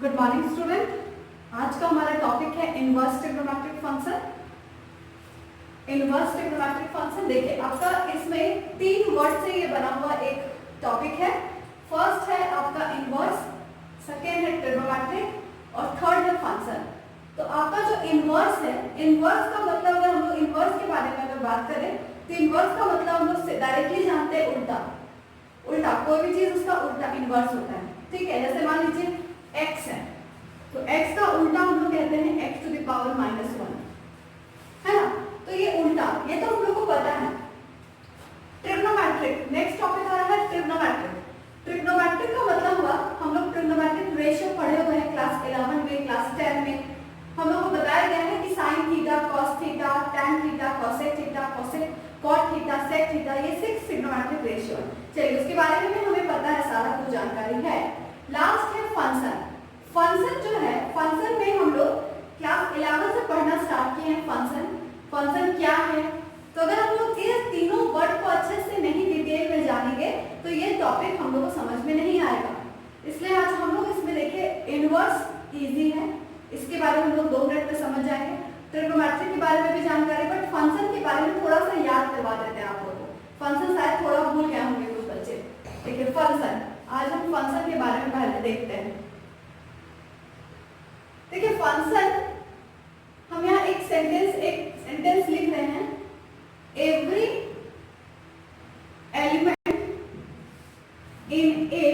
Good morning student. आज का हमारा टॉपिक है inverse trigonometric function. Inverse trigonometric function देखिए आपका इसमें 3 वर्ड से ये बना हुआ एक टॉपिक है। फर्स्ट है आपका इनवर्स, सेकेंड है ट्रिग्नोमेट्रिक और थर्ड है फंक्शन। तो आपका जो इनवर्स है, इनवर्स का मतलब अगर हम लोग इनवर्स के बारे में अगर बात करें तो इनवर्स का मतलब हम लोग डायरेक्टली जानते हैं उल्टा। उल्टा कोई भी चीज उसका उल्टा इनवर्स होता है, ठीक है। जैसे मान लीजिए x है तो x का उल्टा हम लोग कहते हैं x टू द पावर -1, है ना। तो ये उल्टा, ये तो हम लोग को पता है। ट्रिग्नोमेट्रिक, नेक्स्ट टॉपिक आ रहा है ट्रिग्नोमेट्रिक। ट्रिग्नोमेट्रिक का मतलब हुआ, हम लोग ट्रिग्नोमेट्रिक रेशियो पढ़े हुए हैं क्लास 11 में, क्लास 10 में। हम लोग को बताया गया है कि sin theta, cos theta, tan theta, cosec theta, cot theta, sec theta, ये 6 ट्रिग्नोमेट्रिक रेशियो है। चलिए उसके बारे में हमें पता है, सारा कुछ जानकारी है। लास्ट है फंक्शन। फंक्शन जो है, फंक्शन में हम लोग क्लास 11 से पढ़ना स्टार्ट किए हैं। फंक्शन क्या है, तो अगर हम लोग ये तीनों वर्ड को अच्छे से नहीं डिटेल में जानेंगे तो ये टॉपिक हम लोग को समझ में नहीं आएगा। इसलिए आज हम लोग इसमें देखिए इनवर्स इजी है, इसके बारे में हम लोग 2 मिनट में समझ जाएंगे। ट्रिग्नोमेट्रिक के बारे में भी जानकारी, बट फंक्शन के बारे में थोड़ा सा याद करवा देते हैं आप लोगों को। फंक्शन शायद थोड़ा भूल गए होंगे कुछ बच्चे। देखिए फंक्शन, आज हम फंक्शन के बारे में पहले देखते हैं। देखिए फंक्शन, हम यहाँ एक सेंटेंस लिख रहे हैं। Every element in A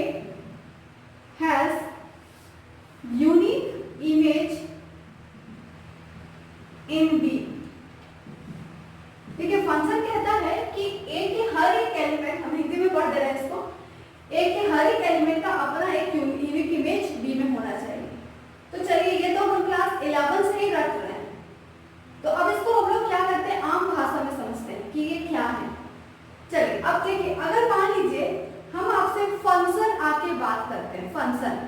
has unique image in B. देखिए फंक्शन कहता है कि ए के हर एक एलिमेंट, हम हिंदी में पढ़ दे रहे हैं इसको, ए के हर एक एलिमेंट का अपना एक यूनिक इमेज बी में होना चाहिए। तो चलिए ये तो हम क्लास 11 से ही रट रहे हैं, तो अब इसको हम लोग क्या करते हैं, आम भाषा में समझते हैं कि ये क्या है। चलिए अब देखिए, अगर मान लीजिए हम आपसे फंक्शन आके बात करते हैं, फंक्शन,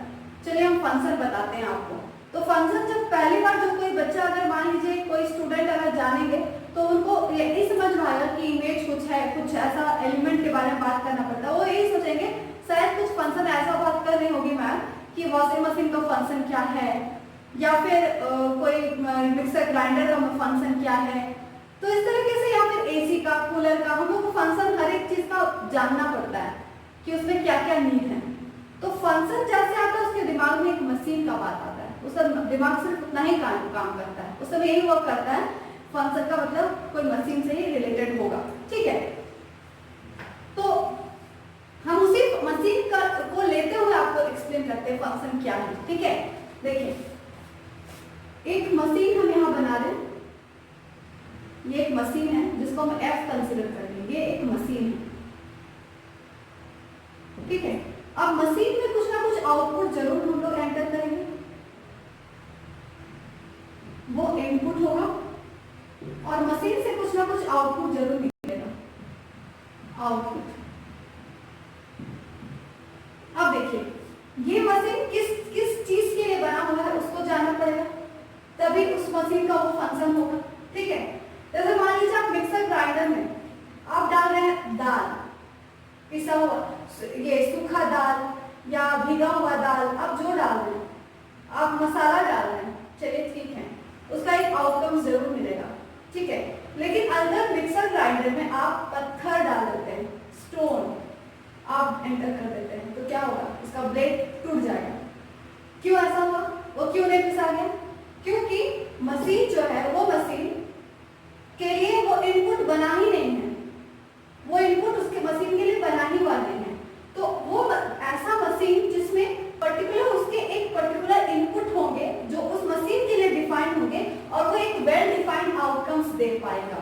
चलिए हम फंक्शन बताते हैं आपको। तो फंक्शन जब पहली बार जो कोई बच्चा, अगर मान लीजिए कोई स्टूडेंट अगर जानेंगे तो उनको यही समझ में आएगा कि इमेज कुछ है, कुछ ऐसा एलिमेंट के बारे में बात करना पड़ता है। वो यही सोचेंगे शायद कुछ फंक्शन ऐसा बात कर रही होगी मैम कि वॉशिंग मशीन का फंक्शन क्या है, या फिर कोई मिक्सर ग्राइंडर का फंक्शन क्या है। तो इस तरीके से, या फिर एसी का, कूलर का, हम लोग को फंक्शन हर एक चीज का जानना पड़ता है कि उसमें क्या क्या नीड है। तो फंक्शन जैसे आता है उसके दिमाग में एक मशीन का बात आता है, उसका दिमाग सिर्फ उतना ही काम करता है, उस समय यही वर्क करता है। फंक्शन का मतलब कोई मशीन से ही रिलेटेड होगा, ठीक है। तो हम उसी मशीन का को लेते हुए आपको एक्सप्लेन करते हैं फंक्शन क्या है, ठीक है। देखिए एक मशीन हम यहाँ बना रहे हैं, ये एक मशीन है जिसको हम F कंसीडर कर लेंगे, ये एक मशीन है, ठीक है। अब मशीन में कुछ ना कुछ आउटपुट जरूर हम लोग एंटर करेंगे, वो इनपुट होगा और मशीन से कुछ ना कुछ आउटपुट जरूर निकलेगा, आउटपुट। अब देखिए ये मशीन किस चीज के लिए बना हुआ है उसको जानना पड़ेगा, तभी उस मशीन का वो फंक्शन होगा, ठीक है। जैसे मान लीजिए आप मिक्सर ग्राइंडर में आप डाल रहे हैं दाल, पिसा हुआ, ये सूखा दाल या भीगा हुआ दाल, आप जो डाल रहे हैं, आप मसाला डाल रहे हैं, चलिए ठीक है, उसका एक आउटकम जरूर मिलेगा, ठीक है। लेकिन अंदर मिक्सर ग्राइंडर में आप पत्थर डाल देते हैं, स्टोन आप एंटर कर देते हैं, तो क्या होगा, इसका ब्लेड टूट जाएगा। क्यों ऐसा हुआ, वो क्यों नहीं पिसा गया? क्योंकि मशीन जो है वो मशीन के लिए वो इनपुट बना ही नहीं है, वो इनपुट उसके मशीन के लिए बना ही हुआ नहीं है। तो वो ऐसा मशीन जिसमें पर्टिकुलर उसके एक पर्टिकुलर इनपुट होंगे जो उस मशीन के लिए डिफाइंड होंगे और वो एक वेल डिफाइंड आउटकम्स दे पाएगा,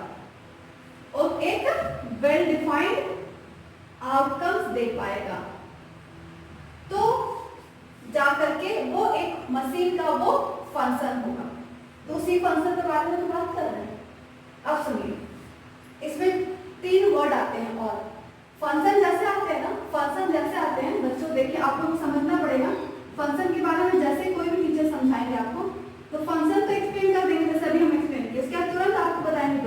और एक वेल डिफाइंड आउटकम्स दे पाएगा, तो जाकर के वो एक मशीन का वो फंक्शन होगा। तो उसी फंक्शन के बारे में तो बात कर रहे हैं। अब सुनिए, इसमें 3 वर्ड आते हैं, और फंक्शन जैसे आते हैं ना, फंक्शन जैसे आते हैं बच्चों, देखिए आप लोग को समझना पड़ेगा फंक्शन के बारे में। जैसे कोई भी टीचर समझाएंगे आपको तो फंक्शन तो एक्सप्लेन कर देंगे, जैसे अभी हम एक्सप्लेन किए, उसके बाद तुरंत आपको बताएंगे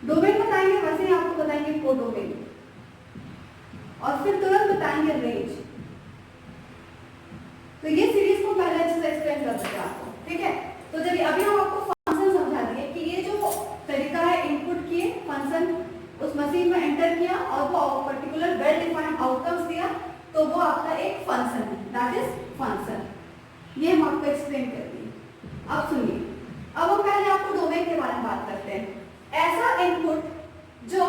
डोमेन बताएंगे, वैसे ही आपको बताएंगे कोडोमेन, और फिर तुरंत बताएंगे रेंज। तो ये सीरीज को पहले अच्छे से एक्सप्लेन कर देते हैं आपको, ठीक है। तो जब अभी हम आपको फंक्शन समझा दिए कि ये जो तरीका है इनपुट किए, फंक्शन उस मशीन में एंटर किया और वो पर्टिकुलर वेल डिफाइंड आउटकम्स दिया, तो वो आपका एक फंक्शन है, दैट इज फंक्शन। ये हम आपको एक्सप्लेन कर दिए। अब सुनिए, अब हम पहले आपको डोमेन के बारे में बात करते हैं। ऐसा इनपुट जो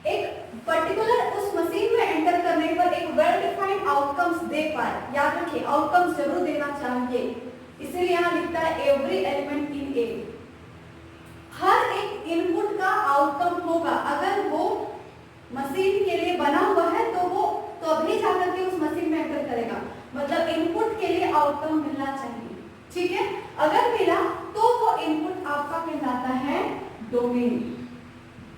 एक पर्टिकुलर उस मशीन में एंटर करने पर एक वेल डिफाइंड आउटकम्स दे पाए। याद रखिए आउटकम्स जरूर देना चाहिए, इसलिए यहाँ लिखता है एवरी एलिमेंट इन ए। हर एक इनपुट का आउटकम होगा, अगर वो मशीन के लिए बना हुआ है तो वो तभी जाकर के उस मशीन में एंटर करेगा, मतलब इनपुट के लिए आउटकम मिलना चाहिए, ठीक है। अगर मिला तो वो इनपुट आपका कहलाता है डोमेन।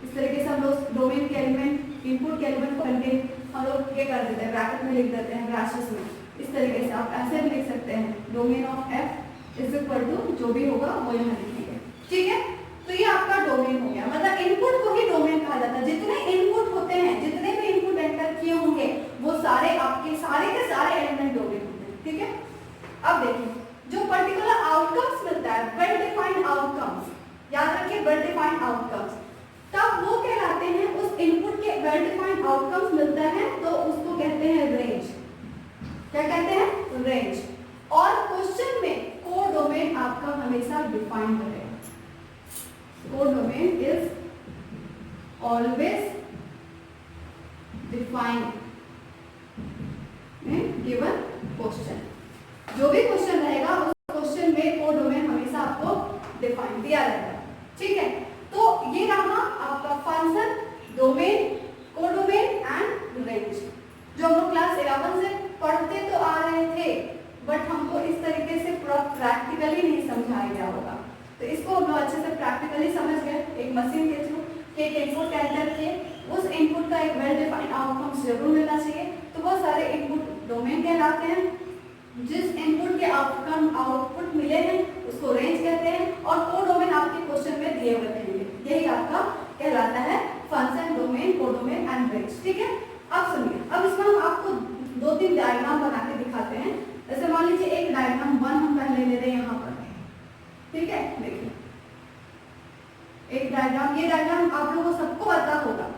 इस तरीके से हम लोग डोमेन के एलिमेंट, इनपुट के एलिमेंट को कंटेन हम लोग ये कर देते हैं, ब्रैकेट में लिख देते हैं, ब्रैकेट्स में। इस तरीके से आप ऐसे भी लिख सकते हैं, domain of F is equal to जो भी होगा वो यहाँ लिखेंगे, ठीक है। तो ये आपका डोमेन हो गया, मतलब इनपुट को ही डोमेन कहा जाता है। जितने इनपुट होते हैं, जितने भी इनपुट एंटर किए होंगे वो सारे आपके सारे के सारे एलिमेंट डोमेन होते हैं, ठीक है। अब देखिए जो पर्टिकुलर आउटकम्स मिलता है, वेल डिफाइंड आउटकम्स, याद रखिए वेल डिफाइंड आउटकम्स, तब वो कहलाते हैं उस इनपुट के वेल डिफाइंड आउटकम्स मिलता है तो उसको कहते हैं रेंज। क्या कहते हैं? रेंज। और क्वेश्चन में कोड डोमेन आपका हमेशा डिफाइंड रहेगा। Code domain is always defined in given question. जो भी क्वेश्चन रहेगा उस क्वेश्चन में कोड डोमेन हमेशा आपको डिफाइन दिया रहेगा, ठीक है। तो ये रहा आपका function, domain, codomain and range, जो हम लोग क्लास 11 से पढ़ते तो आ रहे थे, बट हमको इस तरीके से पूरा प्रैक्टिकली नहीं समझाया गया होगा। तो इसको हम लोग अच्छे से प्रैक्टिकली समझ गए। एक मशीन के थ्रू के एक इनपुट एंटर किए, उस इनपुट का एक वेल डिफाइंड आउटकम जरूर मिलना चाहिए, तो बहुत सारे इनपुट डोमेन कहलाते हैं। जिस इनपुट के आउटपुट मिले हैं उसको रेंज कहते हैं, और कोडोमेन आपके क्वेश्चन में दिए हुए रहेंगे, यही आपका कहलाता है function, domain, codomain and range, ठीक है। अब सुनिए, अब इसमें हम आपको 2-3 डायग्राम बना के दिखाते हैं। जैसे मान लीजिए एक डायग्राम 1 हम पहले ले रहे हैं यहाँ पर, ठीक है। देखिए एक डायग्राम, ये डायग्राम आप लोगों को सबको पता होगा,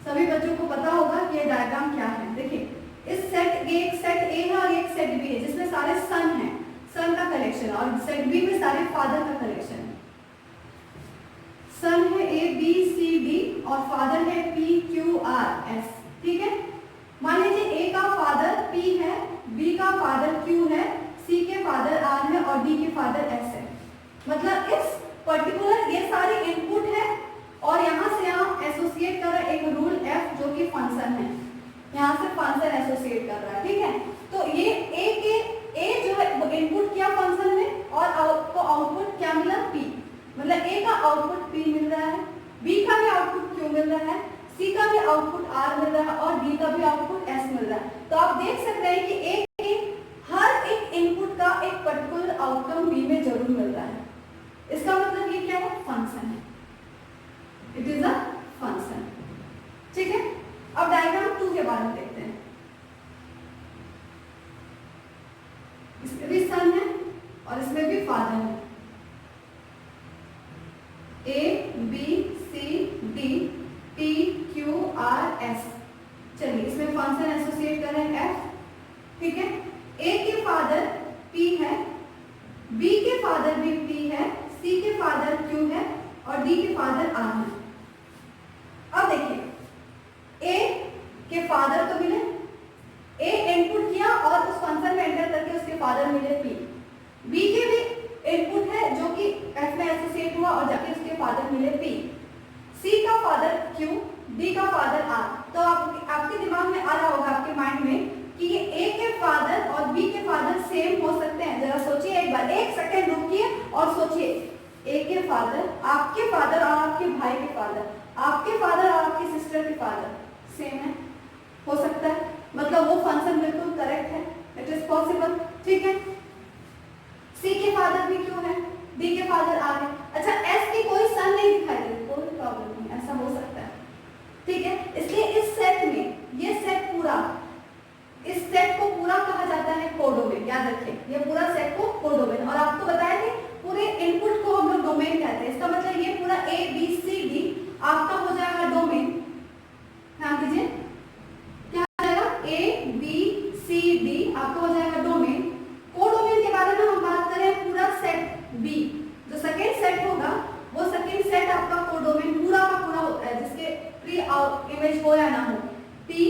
सभी बच्चों को पता होगा कि ये डायग्राम क्या है। देखिए इस सेट एक सेट ए है और एक सेट बी है, जिसमें सारे सन है, सन का कलेक्शन, और सेट बी में सारे फादर का कलेक्शन है। सन है ए बी सी डी और फादर है पी क्यू आर एस, ठीक है। मान लीजिए ए का फादर पी है, बी का फादर क्यू है, सी के फादर आर है और डी के फादर एस है। मतलब इस पर्टिकुलर ये सारे इनपुट है और यहाँ से यहाँ एसोसिएट कर रहा है एक रूल एफ जो कि फंक्शन है, यहाँ से फंक्शन एसोसिएट कर रहा है, ठीक है। तो ये ए जो है वो इनपुट किया फंक्शन में और आपको आउटपुट क्या मिला? पी। मतलब ए का आउटपुट पी मिल रहा है, बी का भी आउटपुट क्यू मिल रहा है, सी का भी आउटपुट आर मिल रहा है और डी का भी आउटपुट एस मिल रहा है। तो आप देख सकते हैं कि ए के हर एक इनपुट का एक पर्टिकुलर आउटकम बी में जरूर मिल रहा है। इसका मतलब ये क्या है? फंक्शन है, इट इज अ फंक्शन, ठीक है। अब डायग्राम 2 के बारे में देखते हैं। इसमें भी सन है और इसमें भी फादर है, A B C D P Q R S. चलिए इसमें फंक्शन एसोसिएट कर रहे हैं एफ, ठीक है। ए के फादर पी है, बी के फादर भी पी है, सी के फादर क्यू है और डी के फादर आर है। अब देखिए ए के फादर तो मिले, ए इनपुट किया और उस फंक्शन में एंटर करके उसके फादर मिले पी, बी के भी इनपुट है जो कि एफ में एसोसिएट हुआ और जाके उसके फादर मिले पी, सी का फादर क्यू, डी का फादर आर। तो आपके दिमाग में आ रहा होगा, आपके माइंड में, कि ये ए के फादर और बी के फादर सेम हो सकते हैं। जरा सोचिए एक बार, 1 सेकेंड रुकिए और सोचिए, ए के फादर, आपके फादर और आपके भाई के फादर, आपके फादर और आपकी सिस्टर के फादर सेम है, हो सकता है, मतलब वो फंक्शन बिल्कुल करेक्ट है, इट इज पॉसिबल, ठीक है। सी के फादर भी क्यों है, डी के फादर आर है। अच्छा एस की कोई सन नहीं दिखाई दे रही, कोई प्रॉब्लम नहीं, ऐसा हो सकता है, ठीक है। इसलिए इस सेट में, ये सेट पूरा, इस सेट को पूरा कहा जाता है codomain. A B C D आपका हो जाएगा डोमेन। कोडोमेन के बारे में हम बात करें पूरा सेट बी, जो सेकेंड सेट होगा वो सेकेंड सेट आपका कोडोमेन पूरा का पूरा होता है, जिसके प्री इमेज हो या ना हो, पी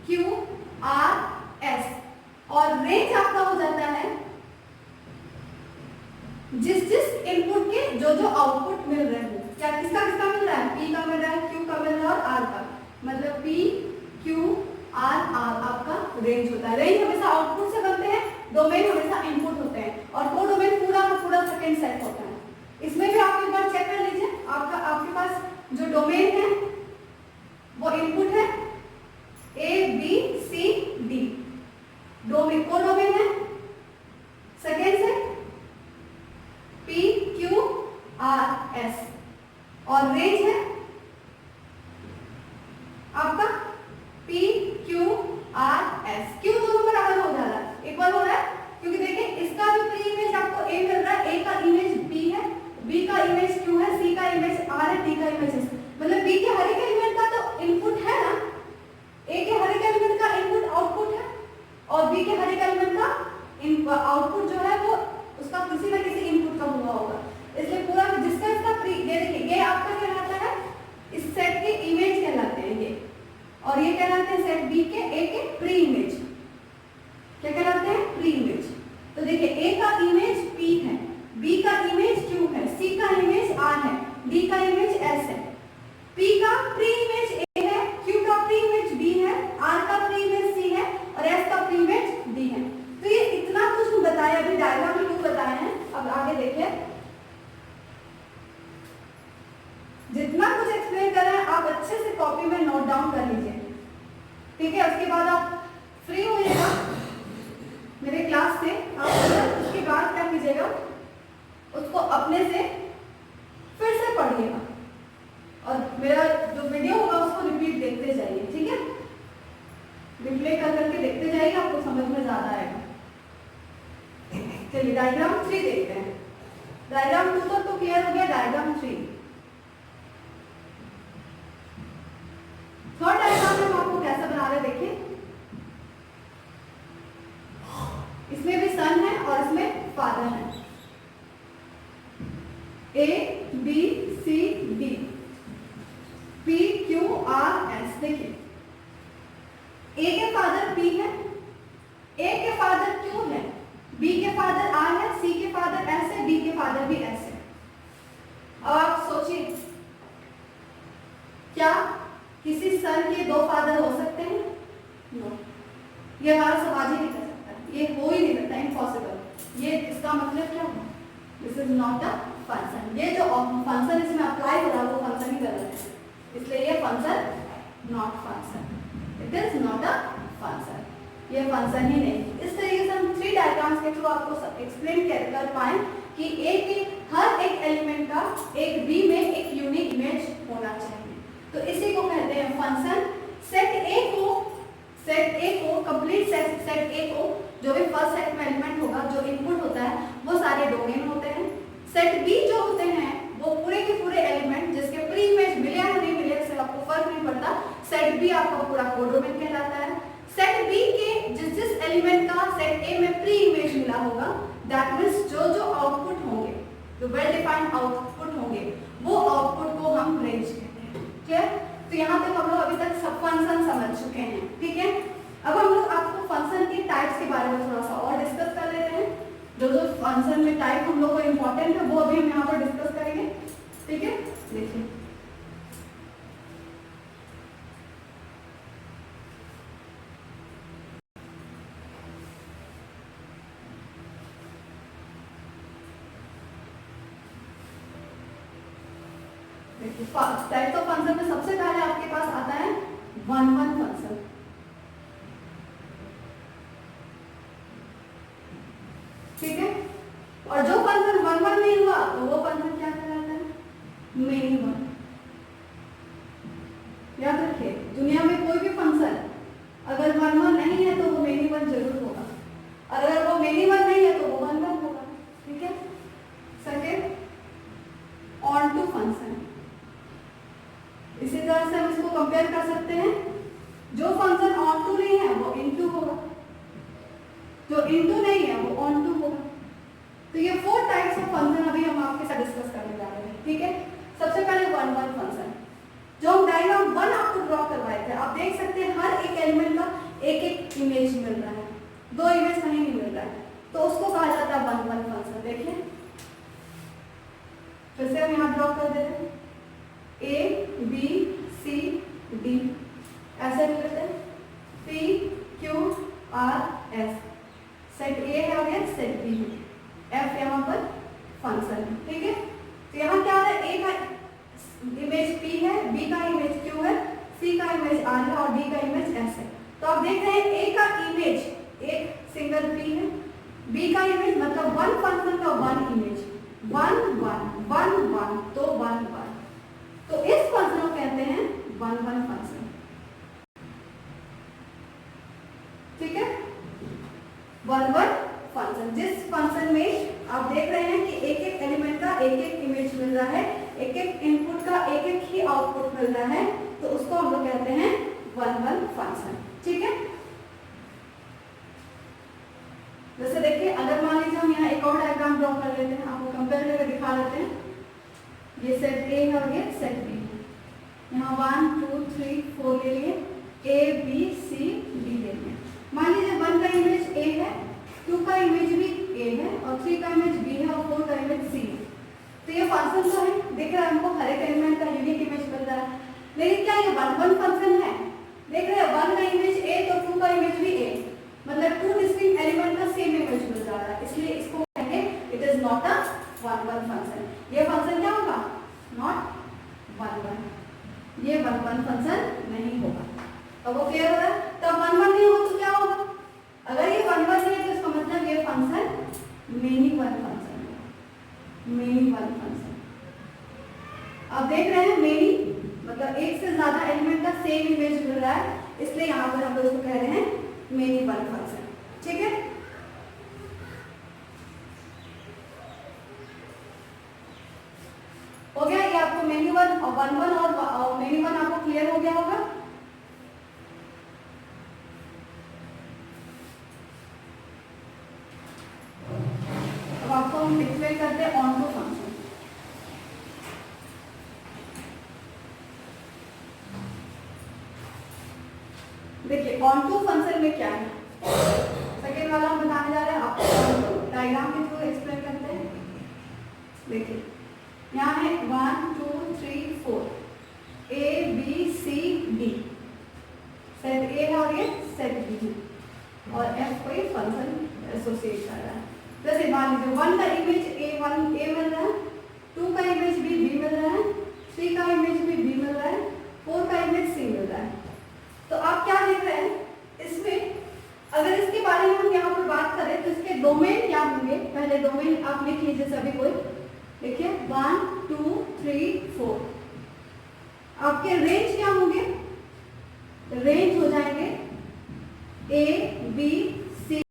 क्यू आर एस। और रेंज आपका हो जाता है जिस जिस इनपुट के जो जो आउटपुट मिल रहे हैं। क्या किसका किसका मिल रहा है? पी का मिल रहा है, क्यू का मिल रहा है और आर का, मतलब पी क्यू आर आर आपका रेंज होता है। रेंज हमेशा आउटपुट से बनते हैं, डोमेन हमेशा इनपुट होते हैं, और कोडोमेन पूरा का पूरा सेकेंड सेट होता है। इसमें भी आप एक बार चेक कर लीजिए, आपके पास जो डोमेन है वो इनपुट है A B C D, domain codomain है second set P Q R S, और रेंज है आपका पी क्यू आर एस। क्यों दोनों बराबर हो जा रहा है? एक बार हो रहा है क्योंकि देखिए इसका जो प्री इमेज आपको ए मिल रहा है, ए का इमेज बी है, बी का इमेज क्यू है, सी का इमेज आर है, डी का इमेज एस, मतलब बी के हर एक एलिमेंट का तो इनपुट है ना, ए के हर एक एलिमेंट का इनपुट आउटपुट है, और बी के हर एक एलिमेंट का आउटपुट जो है वो उसका किसी न किसी इनपुट का हुआ होगा। इसलिए पूरा जिसका इसका प्री, ये देखिए ये आपका कहलाता है इस सेट के इमेज कहलाते हैं ये, और ये कहलाते हैं सेट बी के ए के प्री इमेज। क्या कहलाते हैं? Pre image. तो देखिए ए का इमेज पी है, बी का इमेज क्यू है, सी का इमेज आर है, डी का इमेज एस है, पी का प्री इमेज ए है, क्यू का प्री इमेज बी है, आर का प्री इमेज सी है, और एस का प्री इमेज डी है। तो ये इतना कुछ बताया, अभी डायग्राम में क्यों बताए हैं, अब आगे देखिए। जितना कुछ एक्सप्लेन कर रहे हैं आप अच्छे से कॉपी में नोट डाउन कर लीजिए, ठीक है? उसके बाद आप फ्री होइएगा मेरे क्लास से, आप उसके बाद क्या कीजिएगा, उसको अपने से फिर से पढ़िएगा, और मेरा जो वीडियो होगा उसको रिपीट देखते जाइए, ठीक है? रिप्ले कर करके देखते जाइए, आपको समझ में ज्यादा आएगा। चलिए डायग्राम 3 देखते हैं। डायग्राम 2 तक तो क्लियर हो गया, डायग्राम 3। थर्ड डायग्राम में हम आपको कैसे बना रहे देखिए, इसमें भी सन है और इसमें फादर है, A B C D P Q R S. देखिए ए के फादर पी है, ए के फादर क्यू है, बी के फादर आर है, सी के फादर एस है, डी के फादर भी एस है। अब आप सोचिए क्या किसी सन के 2 फादर हो सकते हैं? नो, ये हमारा समाज ही नहीं कर सकता, ये हो ही नहीं सकता, इम्पॉसिबल। ये इसका मतलब क्या है? This is not a function. ये जो फंक्शन इसमें अप्लाई हो रहा है वो फंक्शन ही कर रहा है, इसलिए ये function not function, it is not a function, ये फंक्शन ही नहीं। इस तरीके से हम 3 डायग्राम्स के थ्रू आपको एक्सप्लेन कर पाए कि ए के हर एक एलिमेंट का एक बी में एक यूनिक इमेज होना चाहिए, तो इसी को कहते हैं फंक्शन। सेट ए को कंप्लीट सेट ए को जो भी फर्स्ट सेट में एलिमेंट होगा, जो इनपुट होता है वो सारे डोमेन होते हैं। सेट बी जो होते हैं वो पूरे के पूरे एलिमेंट जिसके प्री इमेज मिले या नहीं मिले इससे आपको फर्क नहीं पड़ता, सेट बी आपका पूरा कोडोमेन कहलाता है। सेट बी के जिस एलिमेंट का सेट ए में प्री इमेज मिला होगा, दैट मींस जो जो आउटपुट होंगे, जो वेल डिफाइंड आउटपुट होंगे, वो आउटपुट को हम रेंज कहते हैं। क्लियर? तो यहाँ तक हम लोग अभी तक सब फंक्शन समझ चुके हैं, ठीक है? अब हम लोग आपको फंक्शन के टाइप्स के बारे में थोड़ा सा और डिस्कस कर लेते हैं। जो जो फंक्शन के टाइप हम लोग को इम्पोर्टेंट है वो अभी हम यहाँ पर डिस्कस करेंगे, ठीक है? देखिए टाइप्स ऑफ फंक्शन में सबसे पहले आपके पास आता है 1-1 फंक्शन। ठीक है? और जो फंक्शन 1-1 नहीं हुआ तो वो फंक्शन क्या कहलाता है? Many one. याद रखिए, दुनिया में कोई भी फंक्शन अगर 1-1 नहीं है तो वो मेनी वन जरूर होगा, और अगर वो मेनी वन नहीं है तो वो 1-1 होगा। ठीक है? Second, onto function. इसी तरह से हम इसको कंपेयर कर सकते हैं, जो फंक्शन ऑन टू नहीं है वो इनटू नहीं है, वो ऑन टू होगा। तो ये 4 टाइप्स ऑफ फंक्शन अभी हम आपके साथ डिस्कस करने जा रहे हैं, ठीक है। सबसे पहले 1 1 फंक्शन, जो हम डायग्राम 1 आपको ड्रॉ करवाए थे, आप देख सकते हैं हर एक एलिमेंट का एक एक इमेज मिल रहा है, 2 इमेज कहीं नहीं मिल रहा है, तो उसको कहा जाता है 1 1 फंक्शन। देखिए फिर से हम यहाँ ड्रॉ कर देते हैं, ए बी सी डी ऐसे लिख लेते हैं, P Q R S, set A है और सेट बी है, एफ यहाँ पर फंक्शन है, ठीक है। तो यहाँ क्या है, ए का इमेज P है, B का इमेज Q है, C का इमेज R है और D का इमेज S है। तो आप देख रहे हैं A का इमेज एक सिंगल P है, B का इमेज मतलब 1 फंक्शन का 1 इमेज, 1 1 1 1 तो 1 1, तो इस फंक्शन को कहते हैं 1 1 फंक्शन, ठीक है। 1 1 फंक्शन, जिस फंक्शन में आप देख रहे हैं कि एक एक एलिमेंट का एक एक इमेज मिल रहा है, एक एक इनपुट का एक एक ही आउटपुट मिल रहा है, तो उसको हम लोग कहते हैं 1 1 फंक्शन, ठीक है। जैसे देखिए, अगर मान लीजिए हम यहाँ एक और डायग्राम ड्रॉ कर लेते हैं, आपको कंपेयर करके दिखा देते हैं। ये सेट ए है और ये सेट बी है, यहाँ 1 2 3 4 ले लिए, ए बी सी डी ले लिए। मान लीजिए 1 का इमेज ए है, 2 का इमेज भी ए है और 3 का इमेज बी है और 4 का इमेज सी है। तो ये फंक्शन तो है, देख रहे हैं हमको हर एक एलिमेंट का यूनिक इमेज मिल रहा है, लेकिन क्या ये 1 1 फंक्शन है? देख रहे हैं 1 का इमेज ए तो 2 का इमेज भी ए, मतलब 2 डिस्टिंक्ट एलिमेंट का सेम इमेज मिल रहा है, इसलिए इसको कहेंगे it is not a 1 1 function. ये फंक्शन क्या होगा? नॉट 1 1, ये 1 1 फंक्शन नहीं होगा। अब वो क्लियर हो रहा है? तब 1 1 नहीं हो तो क्या होगा? अगर ये 1 1 है तो इसका मतलब ये फंक्शन मेनी 1 फंक्शन है, मेनी 1 फंक्शन। अब देख रहे हैं मेनी मतलब एक से ज्यादा एलिमेंट का सेम इमेज मिल रहा है, इसलिए यहाँ पर हम लोग इसको कह रहे हैं मेनी 1 फंक्शन, ठीक है। हो गया ये आपको मेनी 1 और 1 1 और मेनी 1 आपको क्लियर हो गया होगा। अब आपको हम एक्सप्लेन करते हैं ऑन टू फंक्शन। देखिए ऑन टू फंक्शन में क्या है, सेकेंड वाला हम बताने जा रहे हैं, आपको डायग्राम के थ्रू एक्सप्लेन करते हैं। देखिए यहाँ है 1 2 3 4 A B C D, set A है और ये सेट बी है और एफ कोई फंक्शन एसोसिएट कर रहा है। जैसे मान लीजिए 1 का इमेज A1 ए मिल रहा है, 2 का इमेज भी बी मिल रहा है, 3 का इमेज भी बी मिल रहा है, 4 का इमेज सी मिल रहा है। तो आप क्या देख रहे हैं इसमें, अगर इसके बारे में हम यहाँ पर बात करें तो इसके डोमेन क्या होंगे, पहले डोमेन आप लिख लीजिए सभी कोई। देखिए 1 2 3 4, आपके रेंज क्या होंगे? रेंज हो जाएंगे ए बी सी,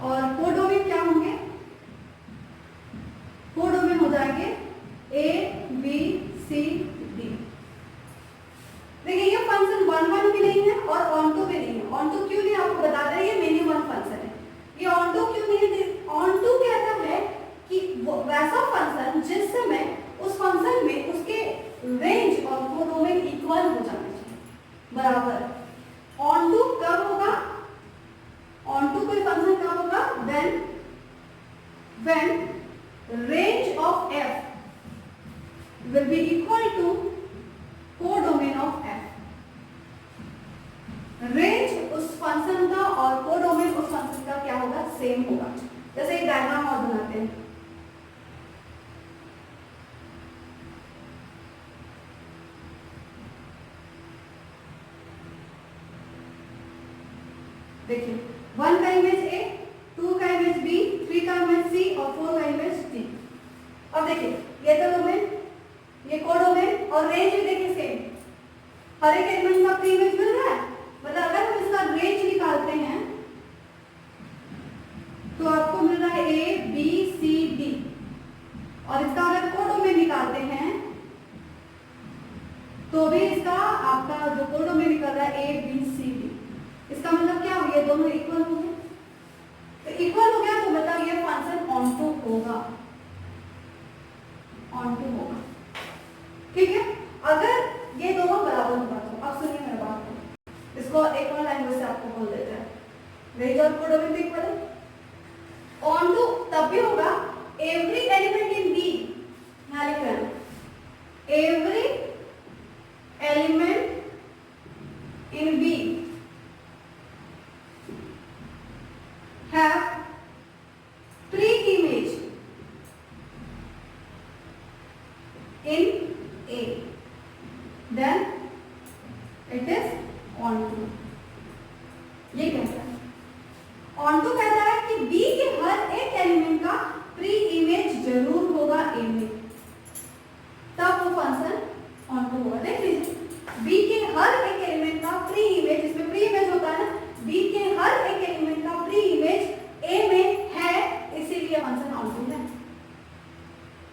और कोडोमेन क्या होंगे? कोडोमेन हो जाएंगे ए बी सी डी। देखिए ये फंक्शन 1 1 भी नहीं है और ऑन टू भी नहीं है। ऑन टू क्यों नहीं, आपको बता दें ये मेनी 1 फंक्शन है। ये ऑन टू क्यों नहीं है? ऑन टू कहता है कि वैसा फंक्शन जिस समय उस फंक्शन में उसके रेंज और कोडोमेन इक्वल हो जाना चाहिए, बराबर। ऑन टू कब होगा? ऑन टू कोई फंक्शन कब होगा? when range of f will be equal to codomain of f। Range उस फंक्शन का और कोडोमेन उस फंक्शन का क्या होगा? सेम होगा। जैसे एक डायग्राम और बनाते हैं। देखिए 1 का इमेज A, 2 का इमेज B, 3 का इमेज C और 4 का इमेज D। अब देखिए ये तो डोमेन, ये कोडोमेन और रेंज भी देखिए सेम। हर एक एलिमेंट का अपना इमेज मिल रहा है, मतलब अगर हम इसका रेंज निकालते हैं तो आपको मिल रहा है A B C D, और इसका अगर कोडोमेन निकालते हैं तो भी इसका आपका जो कोडोमेन निकल रहा है A B C D। इसका मतलब क्या हो गया? दोनों इक्वल हो गए। इक्वल हो गया तो मतलब ये फंक्शन ऑन टू होगा, ऑन टू होगा, ठीक है। अगर ये दोनों बराबर होगा तो अब सुनिए मेरी बात को, इसको एक और लैंग्वेज से आपको बोल देते हैं, रेंज और कोडोमेन भी इक्वल है। ऑन टू तब भी होगा एवरी एलिमेंट इन बी, यहां लिख रहे हैं every element in B have pre-image in A, then it is onto। ये कहता है onto कहता है कि B के हर एक एलिमेंट का प्री इमेज जरूर होगा A में, तब वो फंक्शन onto होगा। देख लीजिए B के हर एक एलिमेंट का प्री इमेज, इसमें प्री इमेज होता है ना, B के हर एक एलिमेंट का प्री इमेज A में है, इसीलिए फंक्शन ऑनटू है।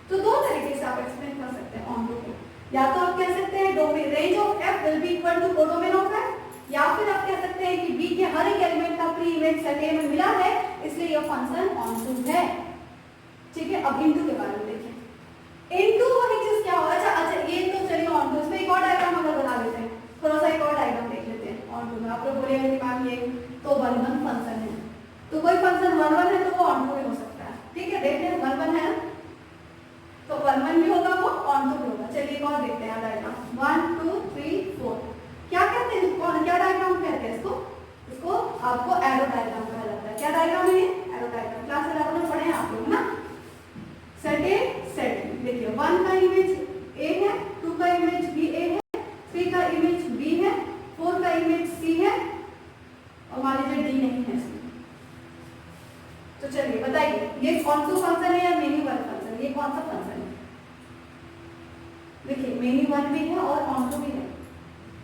तो दो तरीके से आप एक्सप्लेन कर सकते हैं ऑनटू को, या तो आप कह सकते हैं domain range of F will be equal to codomain of F, या फिर आप कह सकते हैं कि B के हर एक एलिमेंट का प्री इमेज सेट A में मिला है, इसलिए यह फंक्शन ऑनटू है, ठीक है। अब इनटू के बारे में देखिए। इनटू वाली चीज क्या होगा, अच्छा ये तो चलिए ऑनटू, इसमें एक और डायग्राम अगर बना लेते हैं, थोड़ा सा एक और डायग्राम देख लेते हैं ऑनटू में। आप लोग बोलेंगे कि मैम ये तो 1 1 फंक्शन है, तो कोई फंक्शन 1 1 है तो वो ऑनटू भी हो सकता है, ठीक है। देख लें 1 1 है ना, तो 1 1 भी होगा, वो ऑनटू भी होगा। चलिए एक और देखते हैं डायग्राम 1 2 3 4। क्या कहते हैं इसको, क्या डायग्राम कहते हैं इसको, इसको आपको एरो डायग्राम कहा जाता है। क्या डायग्राम है ये, एरो डायग्राम। क्लास 11 में पढ़े हैं आप लोग ना, सेट ए सेट बी। देखिए 1 का इमेज A है, 2 का इमेज भी A है, 3 का इमेज B है, 4 का इमेज C है, और मान लीजिए D नहीं है इसमें। तो चलिए बताइए ये कौन सा फंक्शन है या मेनी वन फंक्शन, ये कौन सा फंक्शन है। देखिए मेनी वन भी है और ऑनटू भी है।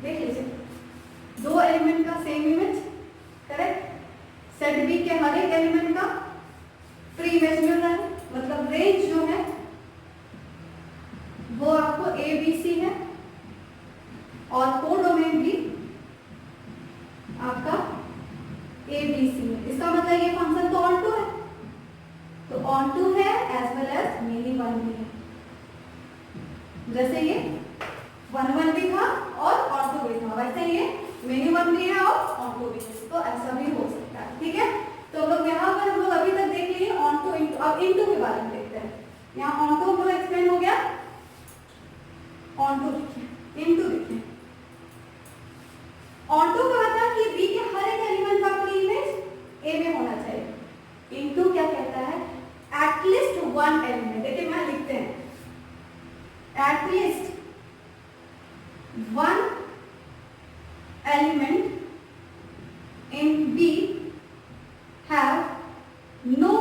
देख लीजिए दो एलिमेंट का same image, correct. Set B के हर एक एलिमेंट का प्री इमेज मिल रहा है, मतलब रेंज जो है वो आपको A B C है, और कोडोमेन भी आपका A B C है। इसका मतलब ये फंक्शन तो ऑनटू है, तो ऑनटू है as well as many one भी है। जैसे ये 1 1 भी था और ऑनटू भी था, वैसे ये मेनी वन भी है और ऑनटू भी है, तो ऐसा भी हो सकता है, ठीक है। तो लोग यहाँ पर हम लोग अभी तक देख लिए ऑनटू इनटू। अब इनटू के बारे में देखते हैं। यहाँ ऑनटू पूरा एक्सप्लेन हो गया, ऑनटू देखिए, इनटू देखिए। ऑनटू कहा था कि बी के हर एक एलिमेंट का प्री इमेज ए में होना चाहिए। इनटू क्या कहता है, एटलीस्ट 1 एलिमेंट। देखिए मैं लिखते हैं at least 1 element in B have no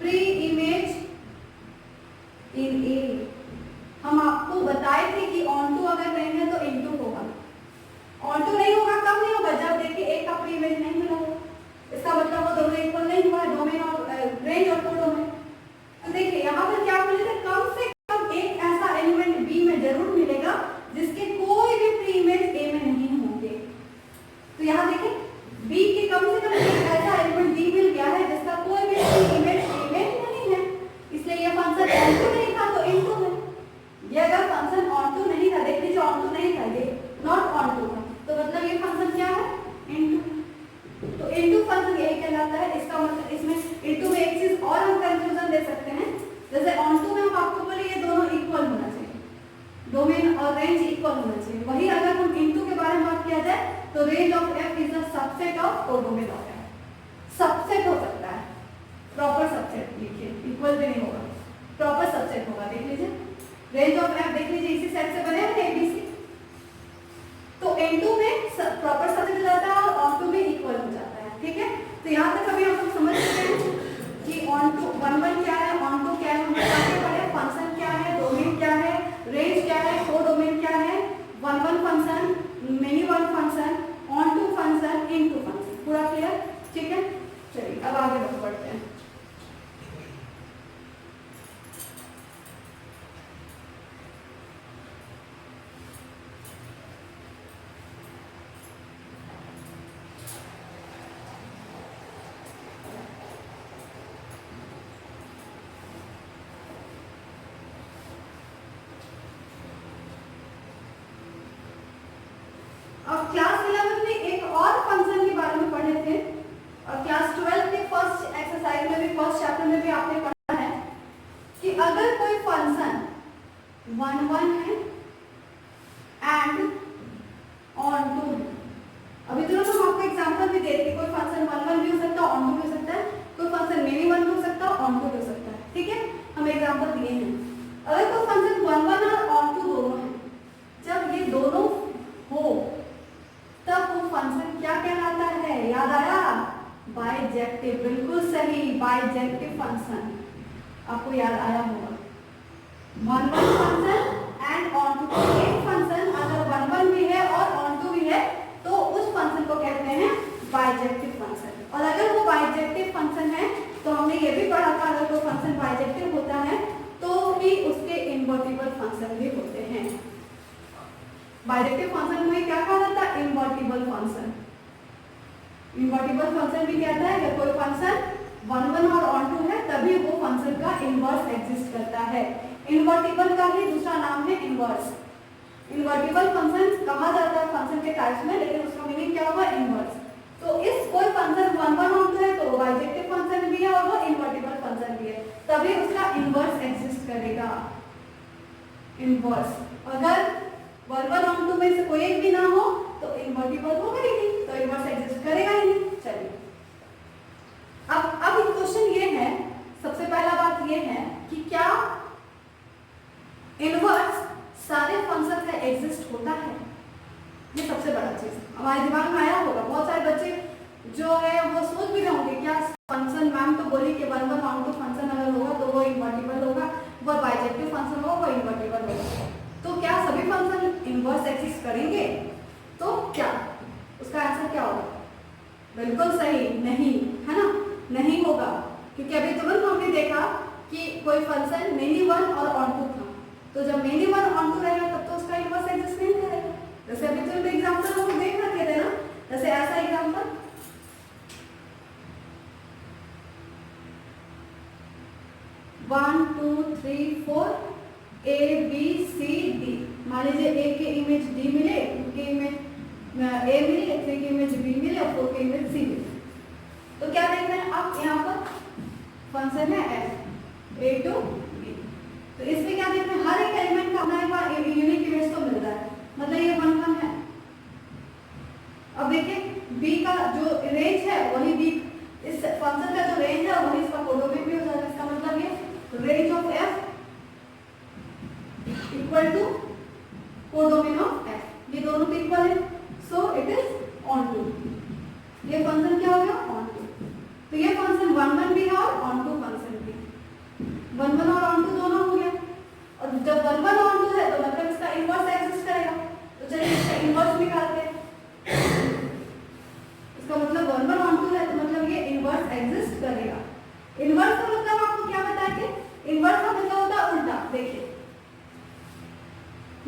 pre image in A. हम आपको बताए थे कि ऑनटू अगर नहीं है तो इनटू होगा, ऑनटू नहीं होगा कब नहीं होगा, जब देखिए एक का प्री इमेज नहीं मिला हो, इसका मतलब वो दोनों इक्वल नहीं हुआ, डोमेन और रेंज और कोडोमेन। तो देखिए यहाँ पर क्या मिलेगा, कम से कम एक ऐसा एलिमेंट बी में जरूर मिलेगा जिसके कोई भी प्री इमेज ए में नहीं होंगे। तो यहाँ देखिए बी के कम से कम एक ऐसा एलिमेंट डी मिल गया है जिसका कोई भी प्री इमेज ए में नहीं है, इसलिए ये फंक्शन ऑनटू नहीं था तो इनटू है। ये अगर फंक्शन ऑनटू नहीं था, देख लीजिए ऑनटू नहीं था, ये नॉट ऑनटू था, तो मतलब ये फंक्शन क्या है, इनटू। तो इनटू फंक्शन यही कहलाता है। इसका मतलब इसमें इनटू में एक चीज और हम कंफ्यूजन दे सकते हैं, जैसे ऑनटू में हम आपको बोले ये दोनों इक्वल होना चाहिए, डोमेन और रेंज इक्वल होना चाहिए। वही अगर हम इनटू के बारे में बात किया जाए तो range of F is a subset of codomain of F. Subset हो सकता है, प्रॉपर सबसेट लिखिए, इक्वल भी नहीं होगा, प्रॉपर सबसेट होगा। देख लीजिए रेंज ऑफ एफ, देख लीजिए इसी सेट से बने हैं एबीसी, तो N2 में प्रॉपर सबसेट हो जाता है और ऑनटू में इक्वल हो जाता है, ठीक है। तो यहाँ तक अभी हम लोग समझ चुके हैं कि ऑनटू 1 1 क्या है, ऑनटू क्या है, हम बताते पड़े फंक्शन क्या है, डोमेन क्या है, रेंज क्या है, कोडोमेन क्या है, 1 1 function, many one function, onto function, into function, पूरा क्लियर, ठीक है। चलिए अब आगे बढ़ते हैं। अब क्लास 11 में एक और फंक्शन के बारे में पढ़े थे और क्लास 12 के फर्स्ट एक्सरसाइज में भी, फर्स्ट चैप्टर में भी आपने पढ़ा है कि अगर कोई फंक्शन 1 1 है एंड ऑन टू, अभी तो हम आपको एग्जांपल भी दे रहे, कोई फंक्शन 1 1 भी हो सकता है, ऑन टू भी हो सकता है, कोई फंक्शन मेनी 1 भी हो सकता है, ऑन टू भी हो सकता है, ठीक है, हम एग्जांपल दिए हैं। अगर कोई फंक्शन 1 1 और ऑन टू दोनों है, जब ये दोनों हो तब वो फंक्शन क्या कहलाता है, याद आया, बाइजेक्टिव, बिल्कुल सही, बाइजेक्टिव फंक्शन, आपको याद आया होगा। 1 1 फंक्शन एंड ऑन टू, एक फंक्शन अगर 1 1 भी है और ऑन टू भी है तो उस फंक्शन को कहते हैं बाइजेक्टिव फंक्शन। और अगर वो बाइजेक्टिव फंक्शन है तो हमने ये भी पढ़ा था, अगर कोई फंक्शन बाइजेक्टिव होता है तो भी उसके इनवर्टिबल फंक्शन भी होते हैं। बाइजेक्टिव फंक्शन में क्या कहा जाता है, इनवर्टिबल फंक्शन। इनवर्टिबल फंक्शन भी कहता है अगर कोई फंक्शन 1 1 और ऑन टू है तभी वो फंक्शन का इनवर्स एग्जिस्ट करता है। इनवर्टिबल का ही दूसरा नाम है इनवर्स। इनवर्टिबल फंक्शन कहा जाता है फंक्शन के टाइप्स में, लेकिन उसका मीनिंग क्या होगा, इनवर्स। तो इस कोई फंक्शन 1 1 ऑन टू है तो बाइजेक्टिव फंक्शन भी है और वो इनवर्टिबल फंक्शन भी है, तभी उसका इनवर्स एग्जिस्ट करेगा, इनवर्स। अगर 1 1 ऑन टू में से कोई एक भी ना हो तो इनवर्टिबल होगा ही नहीं, तो इनवर्स एग्जिस्ट करेगा ही नहीं। चलिए अब क्वेश्चन ये है, सबसे पहला बात ये है कि क्या इनवर्स सारे फंक्शन का एग्जिस्ट होता है, ये सबसे बड़ा चीज हमारे दिमाग में आया होगा। बहुत सारे बच्चे जो है वो सोच भी रहे होंगे क्या फंक्शन, मैम तो बोली कि 1 1 ऑन टू फंक्शन अगर होगा तो वो इनवर्टिबल होगा, वो बाइजेक्टिव फंक्शन होगा वो इनवर्टिबल होगा, तो क्या सभी फंक्शन इनवर्स एक्सिस्ट करेंगे? तो क्या उसका आंसर क्या होगा? बिल्कुल सही, नहीं, है ना, नहीं होगा, क्योंकि अभी तुरंत हमने देखा कि कोई फंक्शन मेनी 1 और ऑन टू था, तो जब मेनी 1 ऑन टू रहेगा तब तो उसका इनवर्स एग्जिस्ट नहीं करेगा। जैसे अभी तुरंत एग्जांपल हम देख रखे थे ना, जैसे ऐसा example, one two three four A B C D, मान लीजिए ए के इमेज डी मिले, 2 के इमेज ए मिले, 3 के इमेज बी मिले और 4 के इमेज सी मिले, तो क्या देख रहे हैं आप, यहाँ पर फंक्शन है एफ ए टू बी, तो इसमें क्या देख रहे हैं, हर एक एलिमेंट का अपना एक यूनिक इमेज तो मिल रहा है, मतलब ये 1 1 है। अब देखिए बी का जो रेंज है वही बी, इस फंक्शन का जो रेंज है वही इसका कोडोमेन भी हो जाएगा, इसका मतलब ये range of F equal to codomain of F, ये दोनों तो इक्वल है, so it is onto, ये फंक्शन क्या हो गया, ऑन टू। तो ये फंक्शन 1 1 भी है और ऑन टू फंक्शन भी, 1 1 और ऑन टू दोनों हो गया, और जब 1 1 ऑन टू है तो मतलब इसका इनवर्स एग्जिस्ट करेगा, तो चलिए इसका इनवर्स निकालते हैं। इसका मतलब 1 1 ऑन टू है तो मतलब ये इनवर्स एग्जिस्ट करेगा। इनवर्स का मतलब आपको क्या बताया कि इनवर्स का मतलब होता है उल्टा। देखिए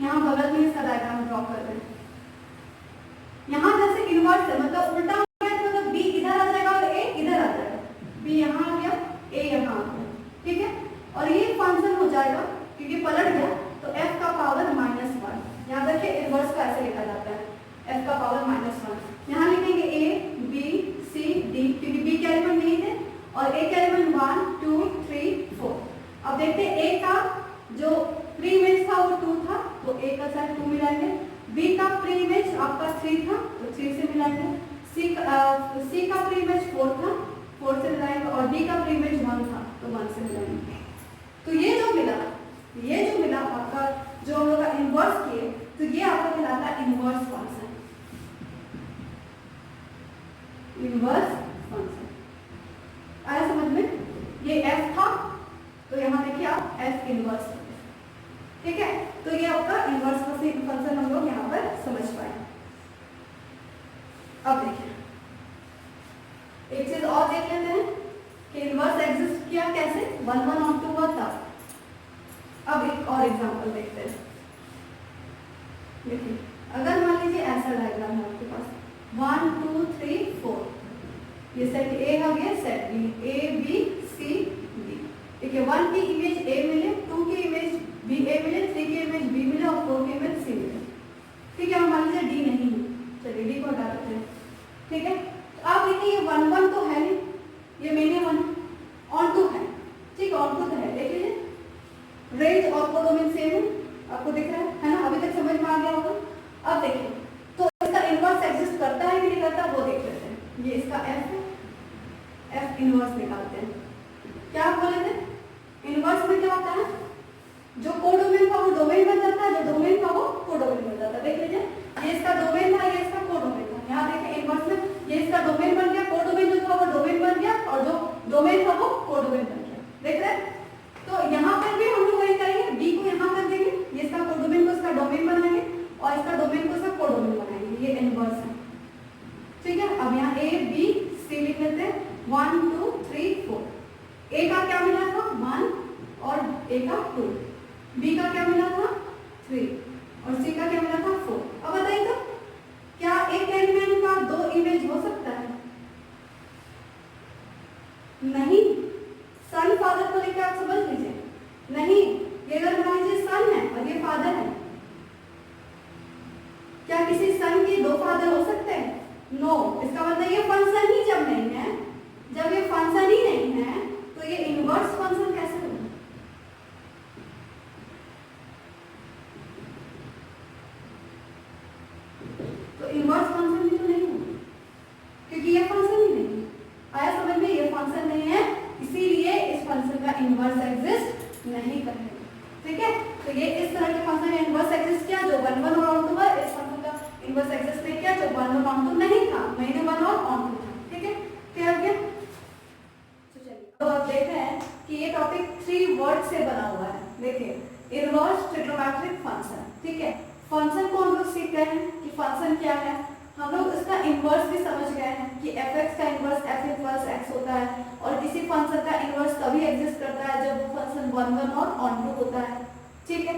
यहाँ बगल में इसका डायग्राम ड्रॉ कर रहे हैं, यहाँ जैसे इनवर्स है मतलब उल्टा हो गया, तो मतलब बी इधर आ जाएगा और ए इधर आ जाएगा, बी यहाँ आ गया ए यहाँ आ गया, ठीक है, और ये फंक्शन हो जाएगा क्योंकि पलट गया तो f का पावर -1, याद रखिए इनवर्स को ऐसे लिखा जाता है, f का पावर -1, यहाँ लिखेंगे a b c d, क्योंकि b के एलिमेंट नहीं थे और a के एलिमेंट 1 2 3 4। अब देखते हैं a का जो प्री इमेज था वो 2 था तो a का साइड 2 मिलाएंगे, b का प्री इमेज आपका 3 था तो 3 से मिलाएंगे, c का प्री इमेज 4 था 4 से मिलाएंगे और d का प्री इमेज 1 था तो 1 से मिलाएंगे। तो ये जो मिला आपका, जो हम लोग इनवर्स किए, तो ये आपको मिलाता है इनवर्स फंक्शन, इनवर्स फंक्शन आया समझ में? ये f था तो यहाँ देखिए आप f इनवर्स, ठीक है, तो ये आपका इनवर्स फंक्शन हम लोग यहाँ पर समझ पाए। अब देखिए एक चीज और देख लेते हैं कि इनवर्स एग्जिस्ट किया कैसे, 1 1 ऑन टू हुआ था। अब एक और एग्जांपल देखते हैं। देखिए अगर मान लीजिए ऐसा डायग्राम है आपके पास 1 2 3 4, ये सेट ए हो गया, set B, A B C D, ठीक है, 1 की इमेज ए मिले, 2 की इमेज बी ए मिले, 3 की इमेज बी मिले और 4 की इमेज सी मिले, ठीक है। मान लीजिए डी नहीं है हैं, ठीक है। तो आप देखिए ये 1 1 तो है नहीं, ये मेनी 1 ऑन टू है, ठीक, ऑन टू तो है। देख लीजिए रेंज और कोडोमेन सेम है, आपको दिख रहा है ना, अभी तक समझ में आ गया होगा। अब देखिए तो इसका इनवर्स एग्जिस्ट करता है कि नहीं करता वो देख लेते हैं। ये इसका एफ है, एफ इनवर्स निकालते हैं। क्या आप बोले थे, इनवर्स में क्या होता है, जो कोडोमेन था वो डोमेन बन जाता है, जो डोमेन था वो कोडोमेन बन जाता है। देख लीजिए ये इसका डोमेन था, ये इसका कोडोमेन था। यहाँ देखिए इनवर्स में ये इसका डोमेन बन गया, कोडोमेन जो था वो डोमेन बन गया, और जो डोमेन था वो कोडोमेन बन गया। देख रहे हैं, तो यहाँ पर भी हम लोग वही करेंगे, बी को यहाँ कर देंगे, ये इसका कोडोमेन को इसका डोमेन बनाएंगे, और इसका डोमेन को इसका कोडोमेन बनाएंगे। ये इनवर्स है, ठीक है। अब यहाँ ए बी सी लिख लेते हैं, 1 2 3 4। ए का क्या मिला था 1 और ए का 2, बी का क्या मिला था 3 और सी का क्या मिला था 4। अब बताइए तो क्या एक एलिमेंट का 2 इमेज हो सकता है? नहीं। सन फादर को लेकर आप समझ लीजिए, नहीं। ये अगर मान लीजिए सन है और ये फादर है, क्या किसी सन के 2 फादर हो सकते हैं? नो। इसका मतलब ये फंक्शन ही जब नहीं है, जब ये फंक्शन ही नहीं है तो ये इनवर्स फंक्शन कैसे होगा? तो इनवर्स फंक्शन भी तो नहीं होगा, क्योंकि ये फंक्शन ही नहीं है। आया समझ में, ये फंक्शन नहीं है, इसीलिए इस फंक्शन का इनवर्स एग्जिस्ट नहीं करेगा, ठीक है। तो ये इस तरह के फंक्शन का इनवर्स एग्जिस्ट किया जो 1 1 और ऑन टू है, इस फंक्शन का इनवर्स एग्जिस्ट नहीं किया जो 1 1 ऑन टू नहीं था, महीने 1 और ऑन टू था, ठीक है। क्लियर हो गया? तो चलिए तो अब देखते हैं कि ये टॉपिक 3 वर्ड से बना हुआ है। देखिए इनवर्स ट्रिग्नोमेट्रिक फंक्शन, ठीक है। फंक्शन को हम लोग सीख गए हैं कि फंक्शन क्या है, हम लोग इसका इनवर्स भी समझ गए हैं कि fx का इनवर्स f इनवर्स x होता है, और किसी फंक्शन का इनवर्स तभी एग्जिस्ट करता है जब वो फंक्शन 1 1 और ऑन टू होता है, ठीक है।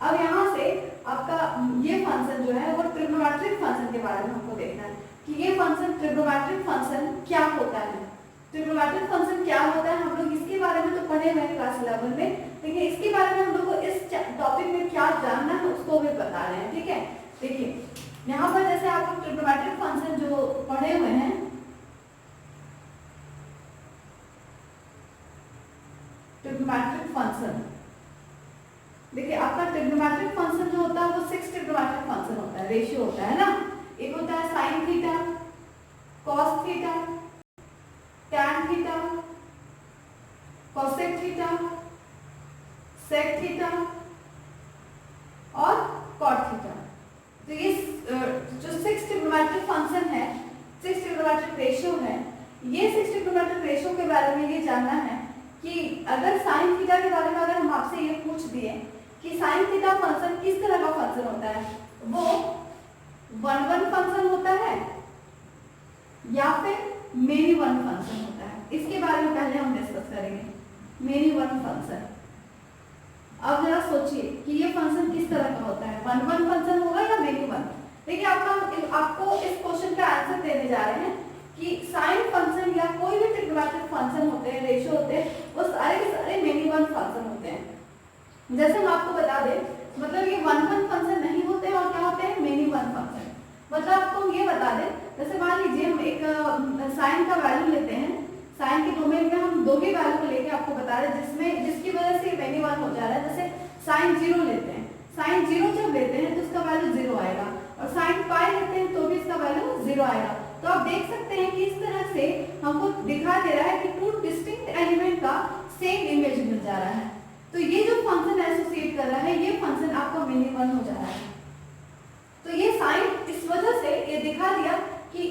अब यहाँ से आपका ये फंक्शन जो है वो ट्रिग्नोमेट्रिक फंक्शन के बारे में हमको देखना है कि ये फंक्शन ट्रिग्नोमेट्रिक फंक्शन क्या होता है। ट्रिग्नोमेट्रिक फंक्शन क्या होता है हम लोग इसके बारे में तो पढ़े हुए हैं क्लास 11 में, लेकिन इसके बारे में हम लोग को इस टॉपिक में क्या जानना है उसको भी बता रहे हैं, ठीक है। देखिए यहाँ पर जैसे आप लोग ट्रिग्नोमेट्रिक फंक्शन जो पढ़े हुए हैं, ट्रिग्नोमेट्रिक फंक्शन, देखिए आपका ट्रिग्नोमेट्रिक फंक्शन जो होता है वो 6 ट्रिग्नोमेट्रिक फंक्शन होता है, रेशियो होता है ना। एक होता है sine theta, cos theta, tan theta, cosec theta, sec theta और कॉट थीटा। तो ये जो 6 ट्रिग्नोमेट्रिक फंक्शन है, 6 ट्रिग्नोमेट्रिक रेशियो है, ये 6 ट्रिग्नोमेट्रिक रेशियो के बारे में ये जानना है कि अगर साइन थीटा के बारे में अगर हम आपसे ये पूछ दिए कि साइन थीटा फंक्शन किस तरह का फंक्शन होता है, वो 1 1 फंक्शन होता है या फिर मेनी 1 फंक्शन होता है, इसके बारे में पहले हम डिस्कस करेंगे। मेनी 1 फंक्शन, अब जरा सोचिए कि ये फंक्शन किस तरह का होता है, 1 1 फंक्शन होगा या मेनी 1। देखिए आपको इस क्वेश्चन का आंसर देने जा रहे हैं कि साइन फंक्शन या कोई भी ट्रिग्नोमेट्रिक फंक्शन होते हैं, रेशियो होते हैं, वो सारे के सारे मेनी 1 फंक्शन होते हैं। जैसे हम आपको बता दें, मतलब ये 1 1 फंक्शन नहीं होते और क्या होते हैं, मेनी 1 फंक्शन। मतलब आपको हम ये बता दें, जैसे मान लीजिए हम एक साइन का वैल्यू लेते हैं, साइन के डोमेन में हम 2 ही वैल्यू को लेके आपको बता रहे हैं जिसकी वजह से मेनी 1 हो जा रहा है। जैसे साइन 0 लेते हैं, साइन 0 जब लेते हैं तो उसका वैल्यू 0 आएगा, और साइन पाई लेते हैं तो भी इसका वैल्यू 0 आएगा। तो आप देख सकते हैं कि इस तरह से हमको दिखा दे रहा है कि 2 डिस्टिंक्ट एलिमेंट का सेम इमेज मिल जा रहा है। तो ये जो फंक्शन एसोसिएट कर रहा है, ये फंक्शन आपका मेनी 1 हो जा रहा है। तो ये साइन इस वजह से ये दिखा दिया कि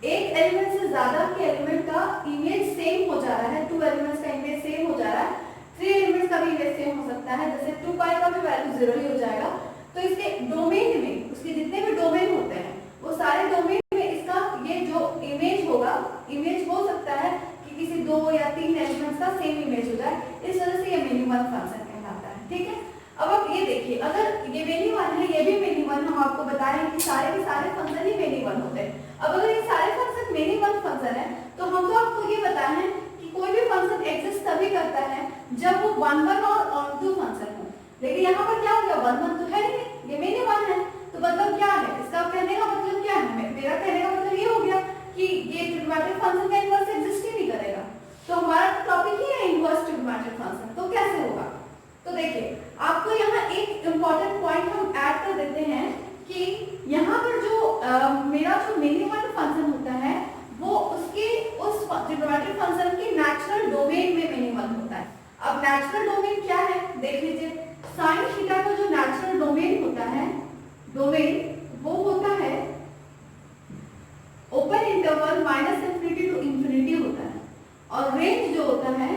एक एलिमेंट से ज्यादा के एलिमेंट का इमेज सेम हो जा रहा है, 2 एलिमेंट्स का इमेज सेम हो जा रहा है, 3 एलिमेंट्स का भी इमेज सेम हो सकता है। जैसे 2 पाई का भी वैल्यू 0 ही हो जाएगा। तो इसके डोमेन में, उसके जितने भी डोमेन होते हैं, वो सारे डोमेन में इसका ये जो इमेज होगा, इमेज हो सकता है कि किसी 2 या 3 एलिमेंट्स का सेम इमेज हो जाए। इस वजह से ये मेनी 1 फंक्शन कहलाता है, ठीक है। अब आप ये देखिए, अगर ये मेनी 1 है, ये भी मेनी 1, हम आपको बताएं कि सारे के सारे फंक्शन ही मेनी 1 होते हैं। अब अगर ये सारे फंक्शन मेनी 1 फंक्शन है, तो हम तो आपको ये बताए हैं कि कोई भी फंक्शन एग्जिस्ट तभी करता है जब वो 1 1 और ऑन टू फंक्शन हो। लेकिन यहाँ पर क्या हो गया, 1 1 तो है ही नहीं, ये मेनी 1 है, तो मतलब क्या है, इसका कहने का मतलब क्या है, मेरा कहने का कि ये ट्रिग्नोमेट्रिक फंक्शन का इनवर्स एग्जिस्ट ही नहीं करेगा। तो हमारा टॉपिक ही है इनवर्स ट्रिग्नोमेट्रिक फंक्शन, तो कैसे होगा? तो देखिए आपको यहाँ एक इम्पॉर्टेंट पॉइंट हम ऐड कर देते हैं कि यहाँ पर जो मेरा जो मिनिमम फंक्शन होता है वो उसके उस ट्रिग्नोमेट्रिक फंक्शन के नेचुरल डोमेन में मिनिमम होता है। अब नेचुरल डोमेन क्या है देख लीजिए, साइन थीटा का जो नेचुरल डोमेन होता है, डोमेन वो होता है ओपन इंटरवल -∞ टू इंफिनिटी होता है, और रेंज जो होता है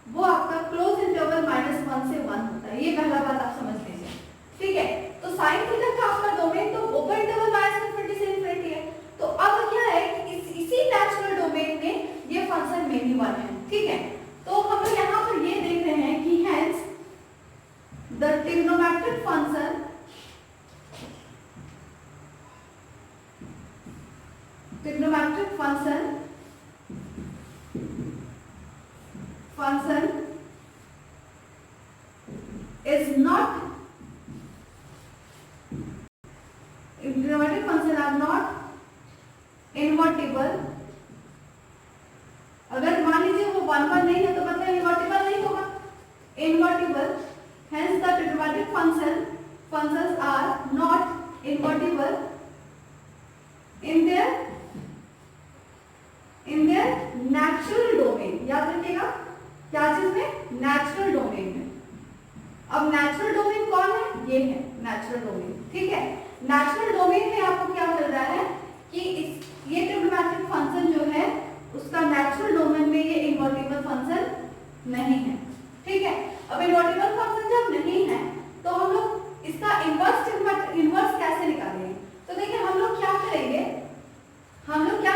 वो आपका क्लोज इंटरवल -1 से 1 होता है। ये पहला बात आप समझ लीजिए, ठीक है। तो साइन थीटा का आपका डोमेन तो ओपन इंटरवल -∞ से इंफिनिटी है। तो अब क्या है कि इसी नेचुरल डोमेन में ये फंक्शन मिनिमम है, ठीक है। तो हम लोग यहाँ पर ये देख रहे हैं कि hence the trigonometric function is not trigonometric function are not invertible। अगर मान लीजिए वो 1 1 नहीं है तो मतलब इन्वर्टिबल नहीं होगा, invertible, hence the trigonometric functions are not invertible in their natural domain। याद रखिएगा क्या चीज में, नेचुरल डोमेन में। अब नेचुरल डोमेन कौन है, ये है नेचुरल डोमेन, ठीक है। नेचुरल डोमेन में आपको क्या मिल रहा है कि ये ट्रिग्नोमेट्रिक फंक्शन जो है उसका नेचुरल डोमेन में ये इन्वर्टिबल फंक्शन नहीं है, ठीक है। अब इन्वर्टिबल फंक्शन जब नहीं है तो हम लोग इसका इनवर्स कैसे निकालेंगे? तो देखिए हम लोग क्या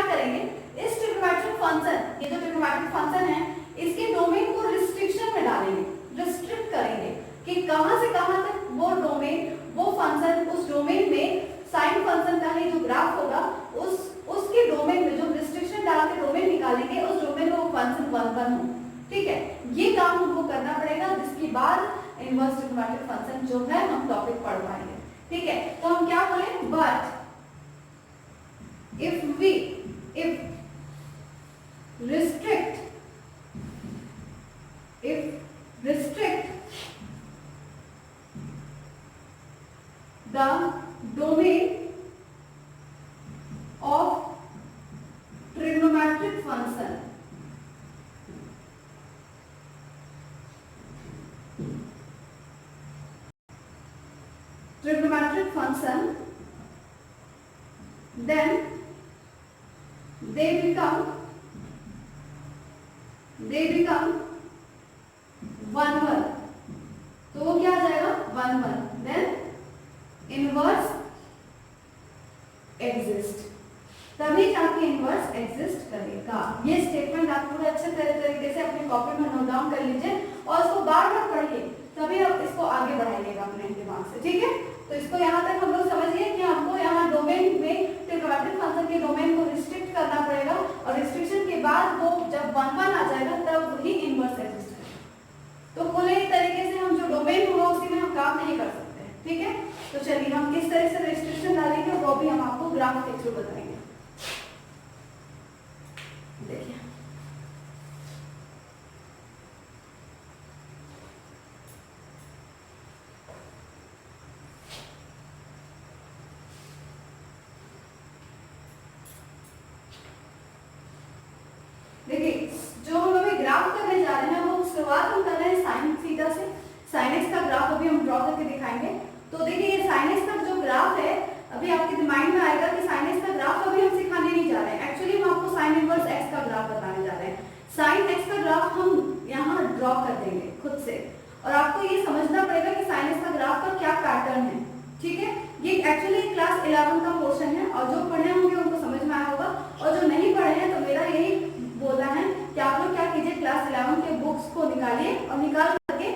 करेंगे, इस ट्रिग्नोमेट्रिक फंक्शन, ये जो ट्रिग्नोमेट्रिक फंक्शन है इसके डोमेन को रिस्ट्रिक्शन में डालेंगे, रिस्ट्रिक्ट करेंगे कि कहां से कहां तक वो डोमेन, वो फंक्शन उस डोमेन में साइन फंक्शन का ही जो ग्राफ होगा उसके डोमेन में जो रिस्ट्रिक्शन डाल के डोमेन निकालेंगे उस डोमेन में वो फंक्शन 1 1 हो, ठीक है। ये काम हमको करना पड़ेगा, जिसके बाद इनवर्स ट्रिग्नोमेट्रिक फंक्शन जो है हम टॉपिक पढ़ पाएंगे, ठीक है। तो हम क्या बोले, but if restrict the domain of trigonometric function then they become 1 1। तो वो क्या आ जाएगा 1 1, देन इनवर्स एग्जिस्ट, तभी जाके इनवर्स एग्जिस्ट करेगा। ये स्टेटमेंट आप पूरे अच्छे तरीके से अपनी कॉपी में नोट डाउन कर लीजिए और इसको बार बार पढ़िए, तभी आप इसको आगे बढ़ाइएगा अपने दिमाग से, ठीक है। तो इसको यहाँ तक हम लोग समझ गए कि हमको यहाँ डोमेन में ट्रिग्नोमेट्रिक फंक्शन के डोमेन को रिस्ट्रिक्ट करना पड़ेगा, और रिस्ट्रिक्शन के बाद वो जब 1 1 आ जाएगा तब वही इनवर्स एग्जिस्ट करेगा। तो पूरे तरीके से हम जो डोमेन होगा उसी में हम काम नहीं कर सकते, ठीक है। तो चलिए हम किस तरह से रिस्ट्रिक्शन डालेंगे वो भी हम आपको ग्राफ के थ्रू बताएंगे। देखिए जो हम अभी ग्राफ करने जा रहे हैं वो शुरुआत हम कर रहे हैं साइन थीटा से। साइन एक्स का ग्राफ अभी हम ड्रॉ करके दिखाएंगे। तो देखिए ये साइन एक्स का जो ग्राफ है अभी आपके माइंड में आएगा कि साइन एक्स का ग्राफ अभी हम सिखाने नहीं जा रहे हैं, एक्चुअली हम आपको साइन इनवर्स एक्स का ग्राफ बताने जा रहे हैं। साइन एक्स का ग्राफ हम यहाँ ड्रॉ कर देंगे खुद से, और आपको ये समझना पड़ेगा कि साइन एक्स का ग्राफ का क्या पैटर्न है, ठीक है। ये एक्चुअली क्लास 11 का पोर्शन है, और जो पढ़े होंगे उनको समझ में आया होगा, और जो नहीं पढ़े हैं तो मेरा यही बोलना है कि आप लोग क्या कीजिए, क्लास 11 के बुक्स को निकालिए और निकाल करके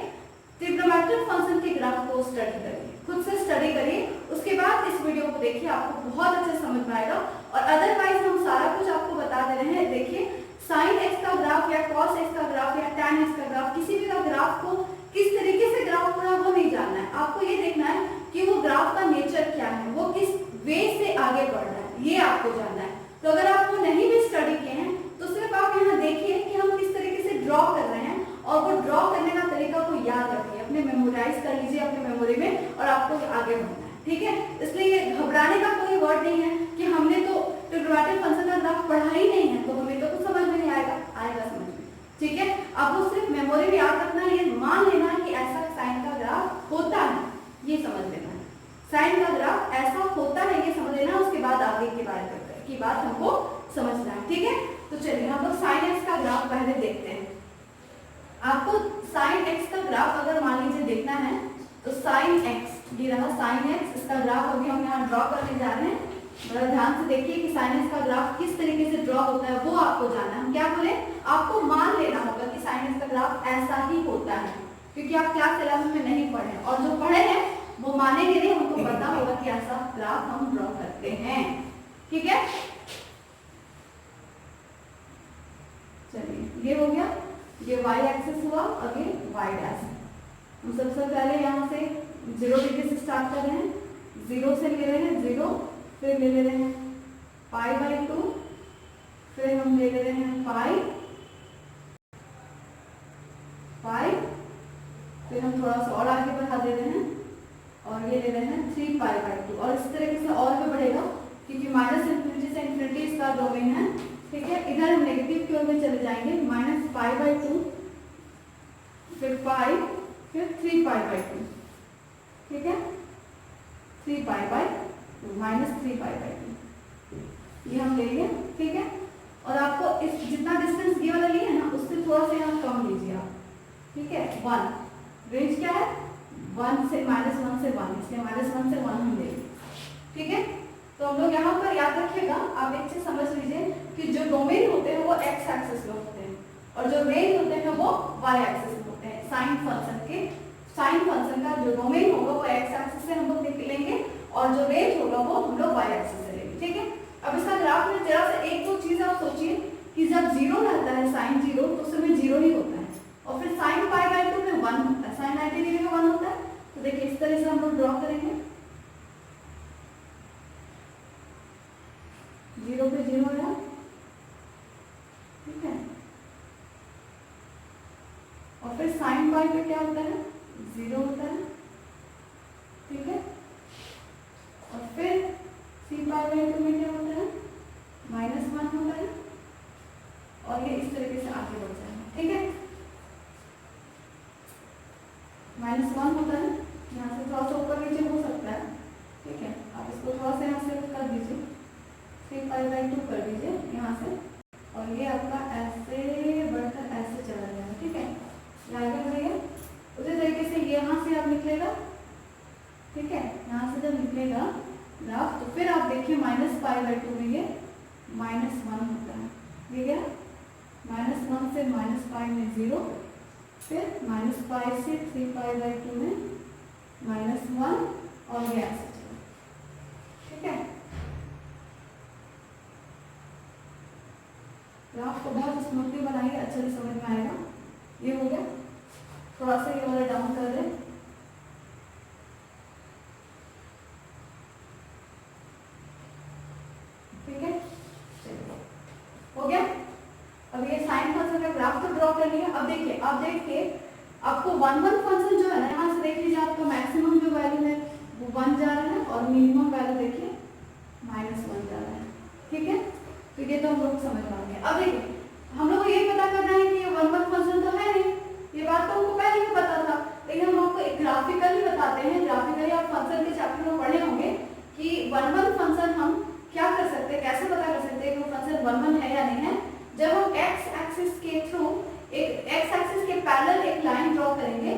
ट्रिग्नोमेट्रिक फंक्शन के ग्राफ को स्टडी करिए, खुद से स्टडी करिए। उसके बाद इस वीडियो को देखिए, आपको बहुत अच्छे समझ में आएगा। और अदरवाइज हम सारा कुछ आपको बता दे रहे हैं। देखिए साइन एक्स का ग्राफ या कॉस एक्स का ग्राफ या टैन एक्स का ग्राफ, किसी भी का ग्राफ को किस तरीके से ग्राफ होना वो नहीं जानना है, आपको ये देखना है कि वो ग्राफ का नेचर क्या है, वो किस वे से आगे बढ़ रहा है, ये आपको जानना है। तो अगर आप वो नहीं भी स्टडी किए हैं तो सिर्फ आप यहाँ देखिए कि हम किस तरीके से ड्रॉ कर रहे हैं, और वो ड्रॉ करने का तरीका को याद रखिए, अपने मेमोराइज कर लीजिए अपने मेमोरी में, और आपको आगे बढ़ना है, ठीक है। इसलिए ये घबराने का कोई वर्ड नहीं है कि हमने तो ट्रिग्नोमेट्रिक फंक्शन का ग्राफ पढ़ा ही नहीं है तो हमें तो कुछ समझ में नहीं आएगा, आएगा समझ में, ठीक है। आपको सिर्फ मेमोरी में याद रखना है, ये मान लेना है कि ऐसा साइन का ग्राफ होता है, ये समझ लेना है, साइन का ग्राफ ऐसा होता है ये समझ लेना, उसके बाद आगे की बात हमको समझना है, ठीक है। तो चलिए हम लोग साइन एक्स का ग्राफ पहले देखते हैं। आपको साइन एक्स का ग्राफ अगर मान लीजिए देखना है तो साइन एक्स, ये रहा साइन एक्स, इसका ग्राफ अभी हम यहाँ ड्रॉ करने जा रहे हैं। बड़ा ध्यान से देखिए कि साइन एक्स का ग्राफ किस तरीके से ड्रॉ होता है वो आपको जानना है। हम क्या बोले, आपको मान लेना होगा कि साइन एक्स का ग्राफ ऐसा ही होता है, क्योंकि आप क्लास 11 में नहीं पढ़े, और जो पढ़े हैं वो मानेंगे नहीं, हमको पता होगा कि ऐसा ग्राफ हम ड्रॉ करते हैं, ठीक है। चलिए ये हो गया, ये y एक्सिस हुआ, और ये y डैश। हम सबसे पहले यहाँ से 0 डिग्री से स्टार्ट कर रहे हैं, 0 से ले रहे हैं 0, फिर ले रहे हैं π/2, फिर हम ले रहे हैं पाई, फिर हम थोड़ा सा और आगे बढ़ा दे रहे हैं, और ये ले रहे हैं 3π/2, और इस तरीके से और भी बढ़ेगा, क्योंकि -∞ से इन्फिनिटी इसका डोमेन है, ठीक है। इधर हम नेगेटिव की ओर में चले जाएंगे, -π/2, फिर पाई, फिर 3π/2, ठीक है, 3π/2 -3π/2 ये हम लेंगे, ठीक है। और आपको इस जितना डिस्टेंस ये वाला लिए है ना उससे थोड़ा सा यहाँ कम लीजिए आप, ठीक है। 1 रेंज क्या है, 1 से -1 से 1, इसलिए -1 से 1 हम लेंगे, ठीक है। तो हम लोग यहाँ पर याद रखिएगा, आप एक चीज समझ लीजिए कि जो डोमेन होते हैं वो x एक्सिस में होते हैं, और जो रेंज होते हैं वो y एक्सिस में होते हैं। साइन फंक्शन का जो डोमेन होगा वो x एक्सिस से हम लोग निकलेंगे, और जो रेंज होगा वो हम लोग y एक्सिस से लेंगे, ठीक है। अब इसका ग्राफ में जरा सा एक दो चीज आप सोचिए कि जब 0 रहता है साइन 0 तो उस समय 0 ही होता है, और फिर साइन π/2 में 1 होता है, साइन 90 डिग्री में 1 होता है। तो देखिए इस तरह से हम लोग ड्रॉ करेंगे, 0 पे 0 है, ठीक है, और फिर साइन पाई पे क्या होता है, 0 होता है, ठीक है, और फिर c π/2 में क्या होता है, -1 होता है, और ये इस तरीके से आगे बढ़ जाएगा, ठीक है। -1 होता है, यहाँ से थोड़ा सा ऊपर नीचे हो सकता है, ठीक है। आप इसको थोड़ा सा यहाँ से कर दीजिए, 3π/2 कर दीजिए यहाँ से, और ये आपका ऐसे बढ़कर ऐसे चला जाएगा, ठीक है, ये आगे बढ़ेगा। उसी तरीके से यहाँ से आप निकलेगा, ठीक है, यहाँ से जब निकलेगा ग्राफ तो फिर आप देखिए -π/2 में ये -1 होता है, ठीक है, -1 से -π में 0, फिर -π से 3π/2 में -1, और ये ऐसे चला, ठीक है। ग्राफ को बहुत स्मूथली बनाइए, अच्छे से समझ में आएगा। ये हो गया, थोड़ा सा ये वाला डाउन कर दें, ठीक है, हो गया। अब ये साइन फंक्शन का ग्राफ तो ड्रॉ कर लिया। अब देखिए, आपको 1 फंक्शन जो है ना, यहाँ से देख लीजिए आपका मैक्सिमम जो वैल्यू है वो 1 जा रहा है, और मिनिमम वैल्यू देखिए -1 जा रहा है, ठीक है। तो ये तो हम लोग समझ पाएंगे। अब देखिए हम लोग को ये पता करना है कि ये 1 फंक्शन तो है नहीं, ये बात तो हमको पहले ही पता था, लेकिन हम आपको एक ग्राफिकली बताते हैं। ग्राफिकली आप फंक्शन के चैप्टर में पढ़े होंगे कि 1 फंक्शन हम क्या कर सकते हैं, कैसे पता कर सकते हैं कि वो फंक्शन 1 है या नहीं है। जब हम x एक्सिस के थ्रू एक x एक्सिस के पैरेलल एक लाइन ड्रॉ करेंगे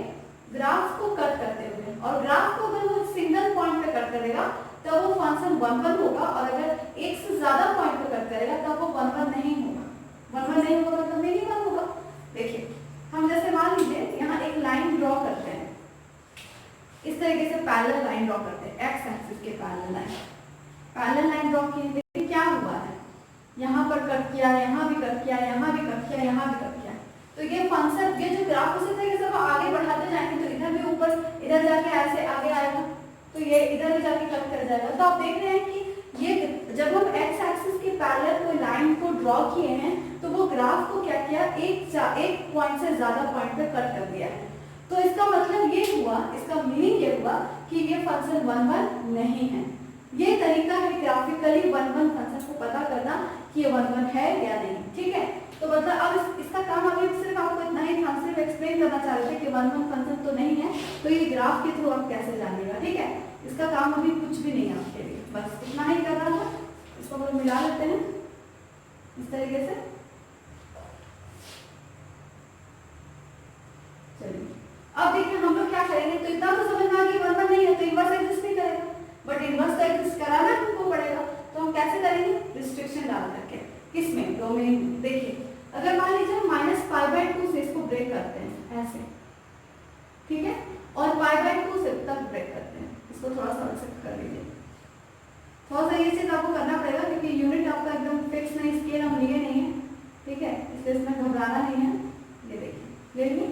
ग्राफ को कट करते हुए, और ग्राफ को अगर वो सिंगल पॉइंट पे कट करेगा तब वो फंक्शन 1 होगा, और अगर एक से ज्यादा पॉइंट पे कट करेगा तब वो 1 नहीं होगा। 1 नहीं होगा तो मिनिमम होगा। देखिए हम जैसे मान लीजिए यहाँ एक लाइन ड्रॉ करते हैं, इस तरीके से पैरेलल लाइन ड्रॉ करते हैं, x एक्सिस के पैरेलल लाइन ड्रॉ किए, देखिए क्या हुआ है, यहाँ पर कट किया, यहाँ भी कट किया, यहाँ भी कट किया, यहाँ भी कट किया। तो ये फंक्शन, ये जो ग्राफ उसी तरीके से आगे बढ़ाते जाएंगे तो इधर भी ऊपर, इधर जाके ऐसे आगे आएगा, तो ये इधर भी जाके कट कर जाएगा। तो आप देख रहे हैं कि ये जब हम x एक्सिस के पैरेलल ड्रॉ किए हैं तो वो ग्राफ को क्या किया, एक पॉइंट से ज्यादा पॉइंट पे कट कर दिया है। तो इसका मतलब ये हुआ, इसका मीनिंग ये हुआ कि ये फंक्शन 1 1 नहीं है। ये तरीका है ग्राफिकली 1 1 फंक्शन को पता करना कि ये 1 1 है या नहीं, ठीक है। तो मतलब अब इसका काम अभी सिर्फ आपको इतना ही था, सिर्फ एक्सप्लेन करना चाह रहे थे कि 1 1 फंक्शन तो नहीं है, तो ये ग्राफ के थ्रू आप कैसे जानिएगा, ठीक है। इसका काम अभी कुछ भी नहीं है आपके लिए, बस इतना ही कर रहा था। इसको हम मिला लेते हैं इस तरीके से। चलिए अब देखिए हम लोग क्या करेंगे, तो इतना तो समझ में आ गया 1 1 नहीं है तो इनवर्स एग्जिस्ट नहीं करेगा, बट इनवर्स तो एग्जिस्ट कराना हमको पड़ेगा। तो हम कैसे करेंगे, रिस्ट्रिक्शन डाल करके। किसमें, डोमेन। देखिए अगर मान लीजिए हम -π/2 से इसको ब्रेक करते हैं ऐसे, ठीक है, और π/2 से तक ब्रेक करते हैं, इसको थोड़ा सा अलग से कर लीजिए। थोड़ा सा ये चीज आपको करना पड़ेगा क्योंकि यूनिट आपका एकदम फिक्स नहीं, स्केल हम लिए नहीं है, ठीक है, इसलिए इसमें घबराना नहीं है। ये देखिए ले लिए,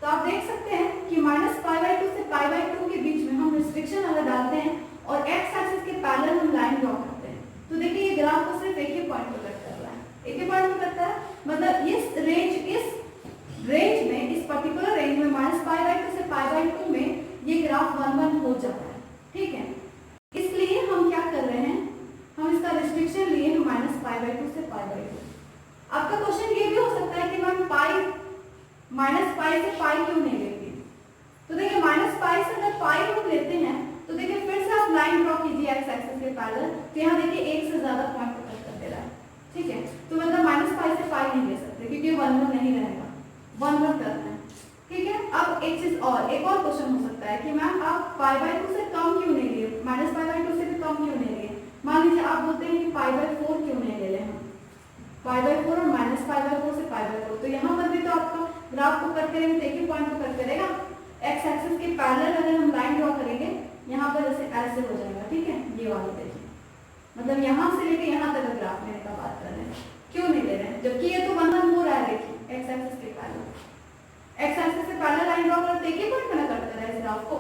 तो आप देख सकते हैं कि -π/2 से π/2 के बीच में हम रिस्ट्रिक्शन अगर डालते हैं और x एक्सिस के पैरेलल हम लाइन ड्रॉ करते हैं, तो देखिए ये ग्राफ को सिर्फ एक ही पॉइंट पर कट कर रहा है, एक ही पॉइंट पर करता है। मतलब इस रेंज में, इस पर्टिकुलर रेंज में -π/2 से π/2 में ये ग्राफ 1 1 हो जाता है, ठीक है। इसलिए हम क्या कर रहे हैं, हम इसका रिस्ट्रिक्शन लिए हैं -π/2 से π/2। आपका क्वेश्चन ये भी हो सकता है कि मैम -π से पाई क्यों नहीं लेते, तो देखिए -π से अगर पाई हम लेते हैं तो देखिए फिर से आप लाइन ड्रॉ कीजिए एक्स एक्सिस के पैरेलल, तो यहाँ देखिए एक से ज्यादा पॉइंट कट कर दे रहा है, ठीक है। तो मतलब -π से पाई नहीं ले सकते क्योंकि 1 1 नहीं रहेगा, 1 1 करना है, ठीक है। अब एक चीज और, एक और क्वेश्चन हो सकता है कि मैम आप π/2 से कम क्यों नहीं लिए, -π/2 से भी कम क्यों नहीं लिए। मान लीजिए आप बोलते हैं कि π/4 क्यों नहीं ले लें हम, π/4 और -π/4 से π/4, तो यहाँ पर भी तो आपका ग्राफ को कट करेंगे तो एक ही पॉइंट को कट करेगा। एक्स एक्सिस के पैरेलल अगर हम लाइन ड्रॉ करेंगे यहाँ पर ऐसे हो जाएगा, ठीक है। ये वाला देखिए, मतलब यहाँ से लेके यहाँ तक ग्राफ लेने का बात कर रहे हैं, क्यों नहीं ले रहे हैं, जबकि ये तो 1 1 हो रहा है। देखिए एक्स एक्सिस के पैरेलल, एक्स एक्सिस से पैरेलल लाइन ड्रॉ करते एक ही पॉइंट में कट कर रहा है इस ग्राफ को,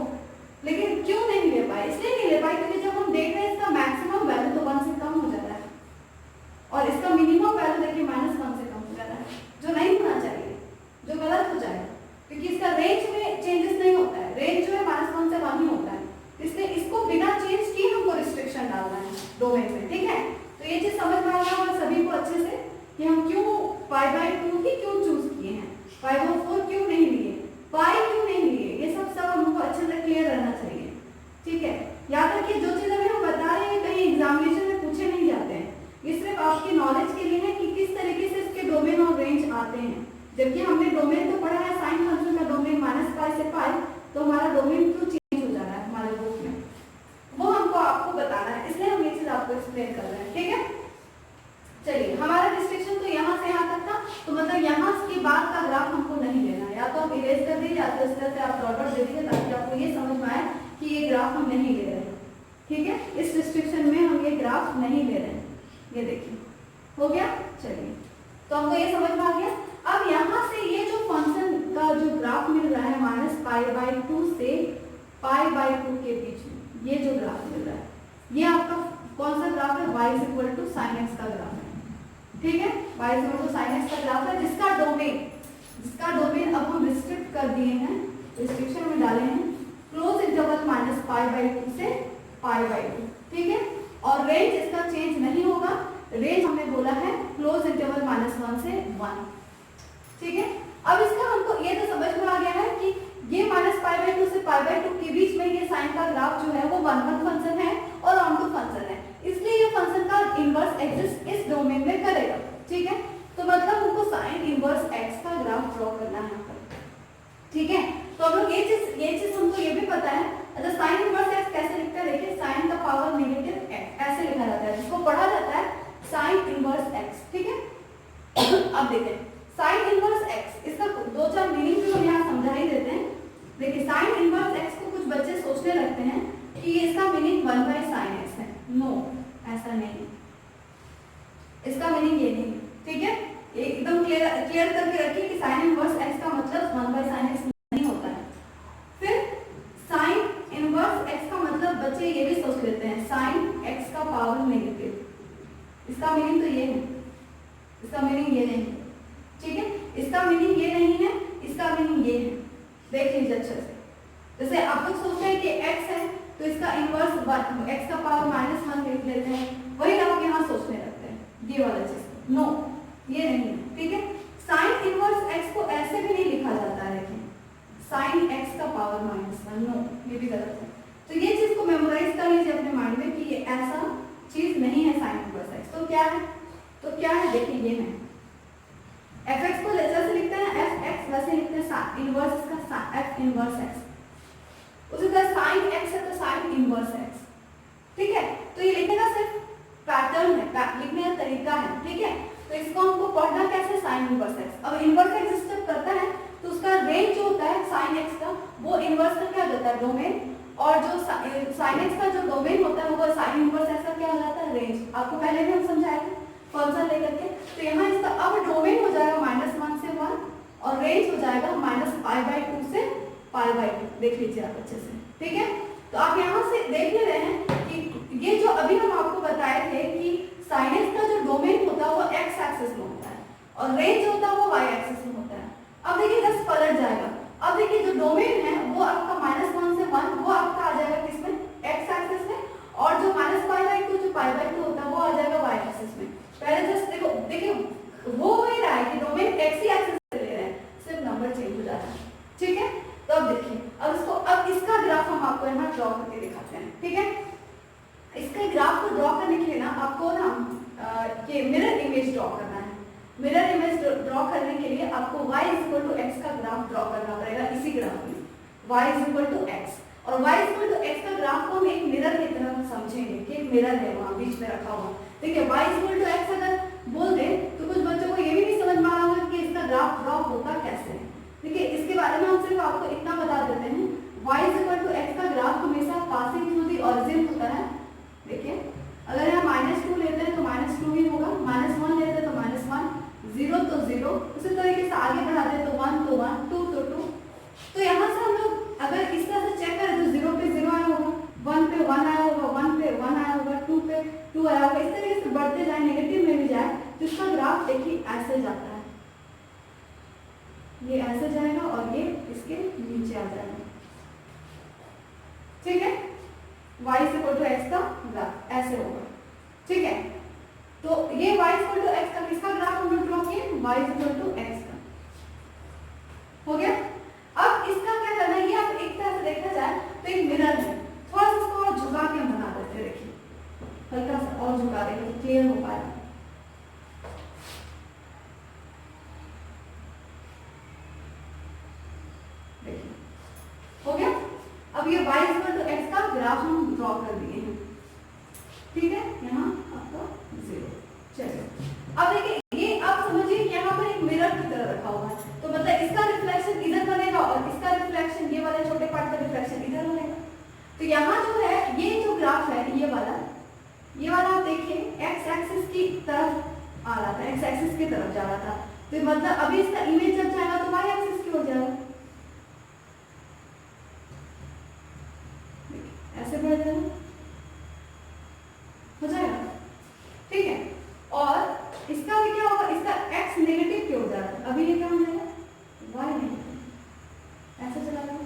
लेकिन क्यों नहीं ले पाए, इसलिए नहीं ले पाए क्योंकि जब हम देख रहे हैं इसका मैक्सिमम वैल्यू तो 1 से कम हो जाता है और इसका मिनिमम वैल्यू देखिए -1 से कम हो जाता है, जो नहीं होना चाहिए, जो गलत हो जाएगा, क्योंकि इसका रेंज में चेंजेस नहीं होता है, रेंज जो है -1 से 1 ही होता है, इसलिए इसको बिना चेंज किए हमको रिस्ट्रिक्शन डालना है डोमेन में, ठीक है। तो ये चीज समझ में आ गया होगा सभी को अच्छे से कि हम क्यों π/2 ही क्यों चूज किए हैं, π/4 क्यों नहीं लिए, पाई क्यों नहीं लिए, ये सब हमको अच्छे से क्लियर रहना चाहिए, ठीक है। याद रखिए जो चीज अभी हम बता रहे हैं कहीं एग्जामिनेशन में पूछे नहीं जाते हैं, ये सिर्फ आपकी नॉलेज के लिए है कि किस तरीके से इसके डोमेन और रेंज आते हैं। जबकि हमने डोमेन तो पढ़ा है साइन फंक्शन का डोमेन -π से π, तो हमारा डोमेन क्यों चेंज हो जा रहा है हमारे बुक में, वो हमको आपको बताना है, इसलिए हम ये चीज आपको एक्सप्लेन कर रहे हैं, ठीक है। चलिए हमारा रिस्ट्रिक्शन तो यहाँ से यहाँ तक था, तो मतलब यहाँ के बाद का ग्राफ हमको नहीं लेना, या तो आप इरेज कर दीजिए या तो इस तरह से आप डॉट दे दीजिए ताकि आपको ये समझ में आए कि ये ग्राफ हम नहीं ले रहे हैं, ठीक है। इस रिस्ट्रिक्शन में हम ये ग्राफ नहीं ले रहे हैं, ये देखिए हो गया। चलिए तो हमको ये समझ में आ गया। अब यहाँ से ये जो फंक्शन का जो ग्राफ मिल रहा है -π/2 से π/2 के बीच में ये जो ग्राफ मिल रहा है, ये आपका कौन सा ग्राफ है, y sin x का ग्राफ है, ठीक है। y sin x का ग्राफ है जिसका डोमेन अब हम रिस्ट्रिक्ट कर दिए हैं, रिस्ट्रिक्शन में डाले हैं क्लोज इंटरवल -π/2 से π/2, ठीक है। और रेंज इसका चेंज नहीं होगा, रेंज हमने बोला है क्लोज इंटरवल -1 से 1, ठीक है। अब इसका हमको ये तो समझ में आ गया है कि ये -π/2 से π/2 के बीच में ये साइन का ग्राफ जो है वो 1 1 फंक्शन है और ऑन टू फंक्शन है, इसलिए ये फंक्शन का इनवर्स एग्जिस्ट इस डोमेन में करेगा, ठीक है। तो मतलब हमको साइन इनवर्स x का ग्राफ ड्रॉ करना है यहाँ पर, ठीक है। तो हम लोग ये चीज हमको ये भी पता है। अच्छा साइन इनवर्स x कैसे लिखते हैं, देखिए साइन का पावर नेगेटिव x ऐसे लिखा जाता है, जिसको पढ़ा जाता है साइन इनवर्स x, ठीक है। अब देखें साइन इनवर्स x, इसका 2-4 मीनिंग भी हम यहाँ समझा ही देते हैं। देखिए साइन इनवर्स x को कुछ बच्चे सोचने लगते हैं कि इसका मीनिंग 1/sin x है, नो ऐसा नहीं, इसका मीनिंग ये नहीं, ठीक है। एकदम क्लियर करके रखिए कि साइन इनवर्स x का मतलब 1/sin x नहीं होता है। फिर साइन इनवर्स x का मतलब बच्चे ये भी सोच लेते हैं साइन x का पावर नेगेटिव, इसका मीनिंग तो ये है, इसका मीनिंग ये नहीं है, ठीक है, इसका मीनिंग ये नहीं है, इसका मीनिंग ये है। देख लीजिए अच्छे से। जैसे आप लोग सोचते हैं कि x है तो इसका इनवर्स x का पावर -1 लिख लेते हैं, वही आप यहाँ सोचने लगते हैं ये वाला चीज। नो, ये नहीं है, ठीक है। साइन इनवर्स x को ऐसे भी नहीं लिखा जाता है, देखिए साइन x का पावर -1, नो, ये भी गलत है। तो ये चीज को मेमोराइज कर लीजिए अपने माइंड में कि ये ऐसा चीज नहीं है साइन इनवर्स x। तो क्या है, तो क्या है, देखिए ये है fx को जैसे लिखते हैं fx, वैसे लिखते हैं इनवर्स इसका f इनवर्स x। उसी तरह साइन x है तो साइन इनवर्स x, ठीक है। तो ये लिखने का सिर्फ पैटर्न है, लिखने का तरीका है, ठीक है। तो इसको हमको पढ़ना कैसे, साइन इनवर्स x। अब इनवर्स x जब करता है तो उसका रेंज जो होता है साइन x का, वो इनवर्स का क्या होता है, डोमेन, और जो साइन x का जो डोमेन होता है वो साइन इनवर्स x का क्या हो जाता है, रेंज। आपको पहले भी हम समझाए थे फंक्शन लेकर के। तो यहाँ इसका अब डोमेन हो जाएगा -1 से 1 और रेंज हो जाएगा -π/2 से π/2। देख लीजिए आप अच्छे से, ठीक है। तो आप यहाँ से देख ले रहे हैं कि ये जो अभी हम आपको बताए थे कि साइन x का जो डोमेन होता है वो x एक्सिस में होता है और रेंज होता है वो y एक्सिस में होता है। अब देखिए दस पलट जाएगा। अब देखिए जो डोमेन है वो आपका -1 से 1 वो आपका आ जाएगा किसमें, x एक्सिस में, और जो -π/2 जो π/2 होता है वो आ जाएगा y एक्सिस में। पहले जस्ट देखो, देखिए वो ही रहा है कि डोमेन x ही एक्सिस से ले रहे हैं, सिर्फ नंबर चेंज हो जाता है, ठीक है। तो अब देखिए, अब इसका ग्राफ हम आपको यहाँ ड्रॉ करके दिखाते हैं, ठीक है। इसके ग्राफ को ड्रॉ करने के लिए ना आपको ना ये मिरर इमेज ड्रॉ करना है। मिरर इमेज ड्रॉ करने के लिए आपको y x का ग्राफ ड्रॉ करना पड़ेगा इसी ग्राफ में, y x। और y x का ग्राफ को हम एक मिरर की तरह समझेंगे कि एक मिरर है वहाँ बीच में रखा हुआ। देखिए y x अगर बोल दे तो कुछ बच्चों को ये भी नहीं समझ में आ रहा होगा कि इसका ग्राफ ड्रॉ होता कैसे है। देखिए इसके बारे में हम सिर्फ आपको इतना बता देते हैं, y x का ग्राफ हमेशा पासिंग थ्रू दी ओरिजिन होता है। देखिए अगर यहाँ -2 लेते हैं तो -2 ही होगा, -1 लेते हैं तो -1, 0 तो 0, उसी तरीके से आगे बढ़ाते हैं तो 1 तो 1, 2 तो 2। तो यहाँ से हम लोग अगर इस तरह से चेक करें तो 0 पे 0 आया होगा, 1 पे 1 आया होगा, 1 पे 1 आया होगा, 2 पे 2 आया होगा। इस तरीके से बढ़ते जाए, नेगेटिव में भी जाए तो इसका ग्राफ देखिए ऐसे जाता है, ये ऐसे जाएगा और ये इसके नीचे आ जाएगा, ठीक है। y x का ग्राफ ऐसे होगा, ठीक है। तो ये y x का किसका ग्राफ हमने ड्रॉ किया, y x का हो गया। अब इसका क्या करना है, ये आप एक तरह से देखा जाए तो एक मिरर है, थोड़ा सा इसको और झुका के बना देते हैं। देखिए हल्का सा और झुका देंगे तो क्लियर हो पाएगा। देखिए हो गया। अब ये y x का ग्राफ हम ड्रॉ कर दिए हैं, ठीक है। यहाँ आपका 0। चलिए अब देखिए ये आप समझिए कि यहाँ पर एक मिरर की तरह रखा हुआ है, तो मतलब इसका रिफ्लेक्शन इधर बनेगा और इसका रिफ्लेक्शन, ये वाले छोटे पार्ट का रिफ्लेक्शन इधर बनेगा। तो यहाँ जो है ये जो ग्राफ है ये वाला आप देखिए x एक्सिस की तरफ आ रहा था, x एक्सिस की तरफ जा रहा था। तो मतलब अभी इसका इमेज जब जाएगा तो y एक्सिस की हो जाएगा, ऐसे बढ़ जाएगा, हो जाएगा, ठीक है। और इसका भी क्या होगा, इसका x नेगेटिव क्यों हो जा रहा है, अभी ये क्या हो जाएगा, y नेगेटिव, ऐसे चला जाएगा,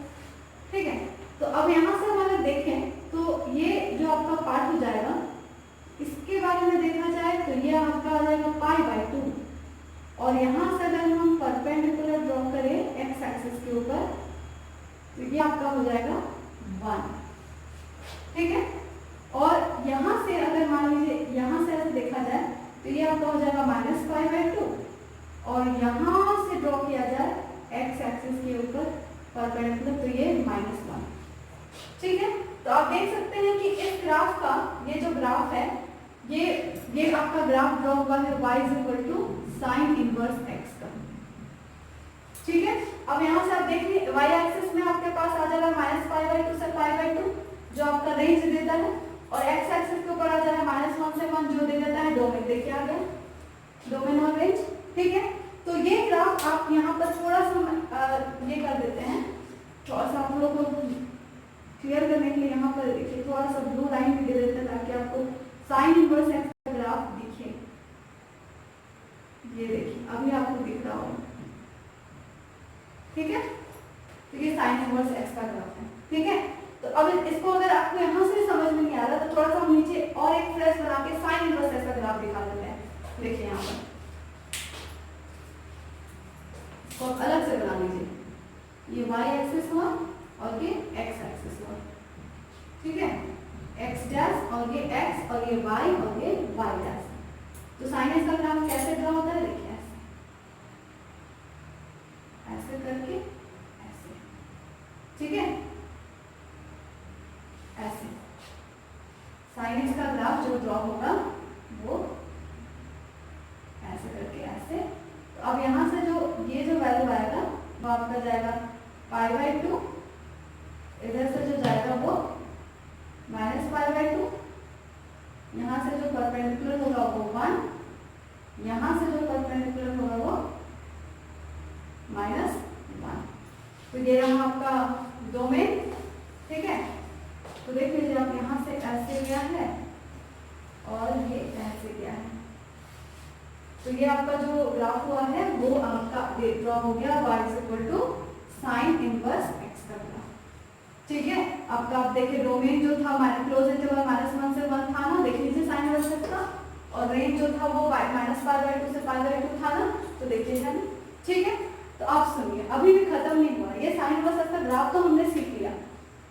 ठीक है। तो अब यहाँ से हम अगर देखें तो ये जो आपका पार्ट हो जाएगा, इसके बारे में देखा जाए तो ये आपका आ जाएगा π/2, और यहाँ से अगर हम परपेंडिकुलर ड्रॉ करें x एक्सिस के ऊपर तो ये आपका हो जाएगा 1, ठीक है। और यहाँ से अगर मान लीजिए यहाँ से अगर देखा जाए तो ये आपका हो जाएगा -π/2, और यहाँ से ड्रॉ किया जाए x एक्सिस के ऊपर परपेंडिकुलर तो ये -1, ठीक है। तो आप देख सकते हैं कि इस ग्राफ का ये जो ग्राफ है ये आपका ग्राफ ड्रॉ हुआ है y sin इनवर्स x का, ठीक है। अब यहाँ से आप देखिए y एक्सिस में आपके पास आ जाएगा -π/2 से π/2 जो आपका रेंज देता है, और x एक्सिस के ऊपर आ जाएगा -1 से 1 जो दे देता है डोमेन। देखिए आ गया डोमेन और रेंज, ठीक है। तो ये ग्राफ आप यहाँ पर थोड़ा सा ये कर देते हैं, थोड़ा सा आप लोगों को क्लियर करने के लिए यहाँ पर देखिए थोड़ा सा ब्लू लाइन भी दे देते हैं ताकि आपको साइन इनवर्स x का ग्राफ दिखे। ठीक है, तो ये साइन इनवर्स एक्स का ग्राफ है। ठीक है, तो अब इसको अगर आपको यहाँ से समझ में नहीं आ रहा तो थोड़ा सा हम नीचे और एक फ्लैश बना के साइन इनवर्स एक्स का ग्राफ दिखा देते हैं। देखिए यहाँ पर इसको अलग से बना लीजिए, ये y एक्सिस हुआ और ये x एक्सिस हुआ। ठीक है, x डैश और ये x और ये y और ये y डैश। तो साइन एक्स का ग्राफ कैसे ड्रा होता है, देखिए ऐसे करके ऐसे। ठीक है, ऐसे साइन एक्स का ग्राफ जो ड्रॉ होगा वो ऐसे करके ऐसे। तो अब यहाँ से जो ये जो वैल्यू आएगा वो आपका जाएगा π/2, इधर से जो जाएगा वो -π/2, यहाँ से जो परपेंडिकुलर होगा वो 1, यहाँ से जो परपेंडिकुलर होगा वो -1। तो ये रहा आपका डोमेन। ठीक है, तो देख लीजिए आप यहाँ से ऐसे गया है और ये ऐसे गया है, तो ये आपका जो ग्राफ हुआ है वो आपका ड्रॉ हो गया y = साइन इनवर्स x का ग्राफ। ठीक है, आपका आप देखिए डोमेन जो था क्लोज इंटरवल -1 से 1 था ना, देख लीजिए साइन इनवर्स x का, और रेंज जो था वो -π/2 से π/2 था ना, तो देखिए है। ठीक है, तो आप सुनिए अभी भी खत्म नहीं हुआ, ये साइन इनवर्स x का ग्राफ तो हमने सीख लिया,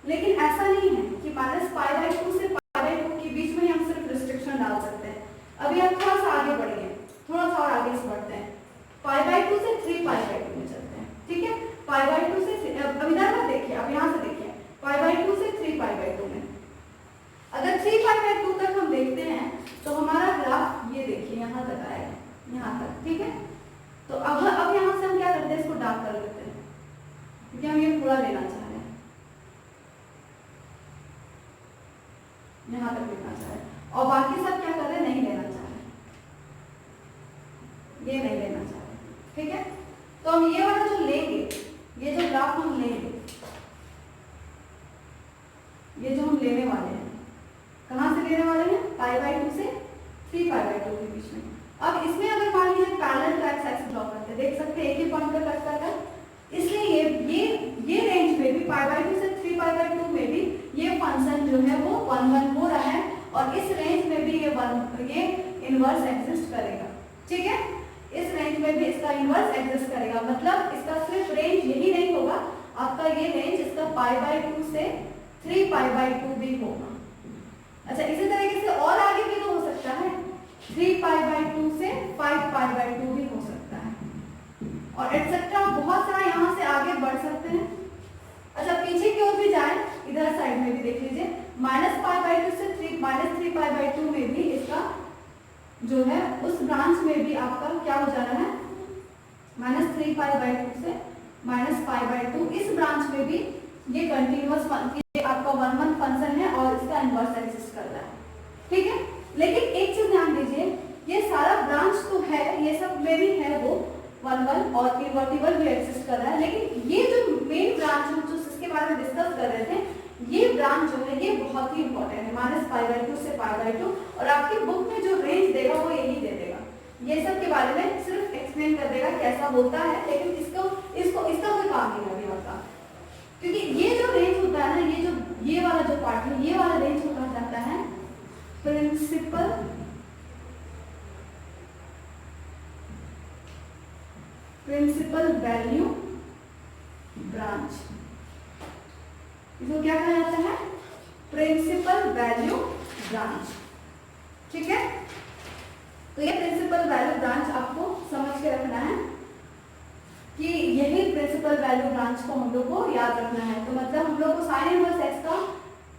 लेकिन ऐसा नहीं है कि -π/2 से π/2 के बीच में हम सिर्फ रिस्ट्रिक्शन डाल सकते हैं। अभी आप थोड़ा सा आगे बढ़िए, थोड़ा सा और आगे से बढ़ते हैं, π/2 से 3π/2 में चलते हैं। ठीक है, π/2 से अब इधर मत देखिए, अब यहाँ से देखिए π/2 से 3π/2 में। अगर 3π/2 तक हम देखते हैं तो हमारा ग्राफ ये देखिए यहाँ तक आएगा, यहाँ तक। ठीक है, तो अब यहाँ से हम क्या करते हैं, इसको डार्क कर लेते हैं क्योंकि हम ये पूरा लेना चाह रहे हैं, यहाँ तक लेना चाह रहे हैं, और बाकी सब क्या कर रहे हैं, नहीं लेना चाह रहे, ये नहीं लेना चाह रहे। ठीक है, तो हम ये वाला जो लेंगे, ये जो ग्राफ हम लेंगे, ये जो हम लेने वाले हैं, कहाँ से लेने वाले हैं, π/2 से 3π/2 के बीच में। अब इसमें अगर मान लीजिए पैरेलल ट्रैक्स एक्स ड्रॉ करते हैं, देख सकते हैं एक ही पॉइंट पर कट करता है, इसलिए ये रेंज में भी π/2 से 3π/2 में भी ये फंक्शन जो है वो 1 1 हो रहा है, और इस रेंज में भी ये इनवर्स एग्जिस्ट करेगा। ठीक है, इस रेंज में भी इसका इनवर्स एग्जिस्ट करेगा, मतलब इसका सिर्फ रेंज यही नहीं होगा, आपका ये रेंज इसका π/2 से 3π/2 भी होगा। अच्छा, इसी तरीके से और आगे भी तो हो सकता है, 3π/2 से 5π/2 भी हो सकता है, और एटसेट्रा बहुत सारा यहाँ से आगे बढ़ सकते हैं। अच्छा, पीछे की ओर भी जाए, इधर साइड में भी देख लीजिए, -π/2 से 3π/2 में भी इसका जो है उस ब्रांच में भी आपका क्या हो जा रहा है, -3π/2 से -π/2, इस ब्रांच में भी ये कंटिन्यूअस आपका 1 1 फंक्शन है और इसका इनवर्स एग्जिस्ट कर रहा है। ठीक है, लेकिन एक चीज ध्यान दीजिए, ये सारा ब्रांच तो है, ये सब में भी है वो 1 1 और इनवर्टिबल भी एग्जिस्ट कर रहा है, लेकिन ये जो मेन ब्रांच जो इसके बारे में डिस्कस कर रहे थे, ये ब्रांच जो है ये बहुत ही इंपॉर्टेंट है, -π/2 से π/2, और आपकी बुक में जो रेंज देगा वो यही दे देगा, ये सब के बारे में सिर्फ एक्सप्लेन कर देगा कैसा होता है, लेकिन इसका कोई काम नहीं अभी आपका, क्योंकि ये जो रेंज होता है ना, ये वाला जो पार्ट है, ये वाला रेंज को कहा जाता है प्रिंसिपल वैल्यू ब्रांच। इसको क्या कहा जाता है, प्रिंसिपल वैल्यू ब्रांच। ठीक है, तो ये प्रिंसिपल वैल्यू ब्रांच आपको समझ के रखना है कि यही प्रिंसिपल वैल्यू ब्रांच को हम लोग को याद रखना है। तो मतलब हम लोग को साइन इनवर्स एक्स का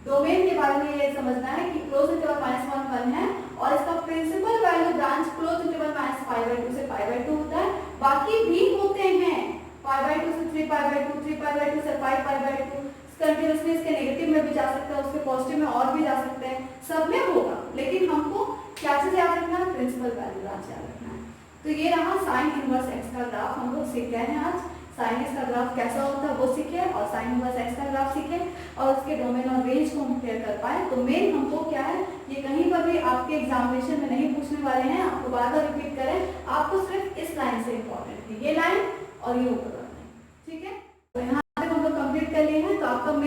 डोमेन के बारे में ये समझना है कि क्लोज इंटरवल -1 1 है, और इसका principal value branch close interval -π/2 से π/2 होता है, बाकी भी होते हैं π/2 से 3π/2, 3π/2 से 5π/2, कंटिन्यूअसली इसके नेगेटिव में भी जा सकता है, उसके पॉजिटिव में और भी जा सकते हैं, सब में होगा, लेकिन हमको क्या चीज याद रखना है, प्रिंसिपल वैल्यू ब्रांच याद रखना है। तो ये रहा साइन इनवर्स एक्स का ग्राफ, हम लोग सीख गए हैं आज, साइन एक्स का ग्राफ कैसा होता है वो सीखे, और साइन इनवर्स एक्स का ग्राफ सीखे, और उसके डोमेन और रेंज को हम क्लियर कर पाए। तो मेन हमको क्या है, ये कहीं पर भी आपके एग्जामिनेशन में नहीं पूछने वाले हैं, आपको बार बार रिपीट करें, आपको सिर्फ इस लाइन से इंपॉर्टेंट है, ये लाइन और ये ऊपर वाला लाइन। ठीक है।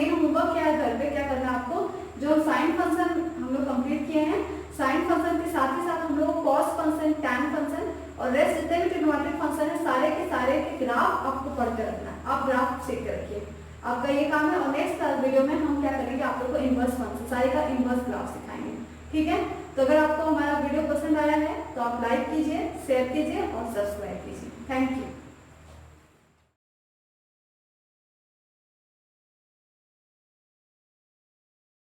मेन होमवर्क क्या है, घर पे क्या करना है आपको, जो साइन फंक्शन हम लोग कंप्लीट किए हैं, साइन फंक्शन के साथ ही साथ हम लोग कॉस फंक्शन, टैन फंक्शन और रेस्ट जितने भी ट्रिग्नोमेट्रिक फंक्शन है सारे के ग्राफ आपको पढ़ते रखना है। आप ग्राफ सीख के रखिए, आपका ये काम है। और नेक्स्ट वीडियो में हम क्या करेंगे, आप लोग को इनवर्स फंक्शन सारे का इनवर्स ग्राफ सिखाएंगे, ठीक है। तो अगर आपको हमारा वीडियो पसंद आया है तो आप लाइक कीजिए, शेयर कीजिए और सब्सक्राइब कीजिए। Thank you.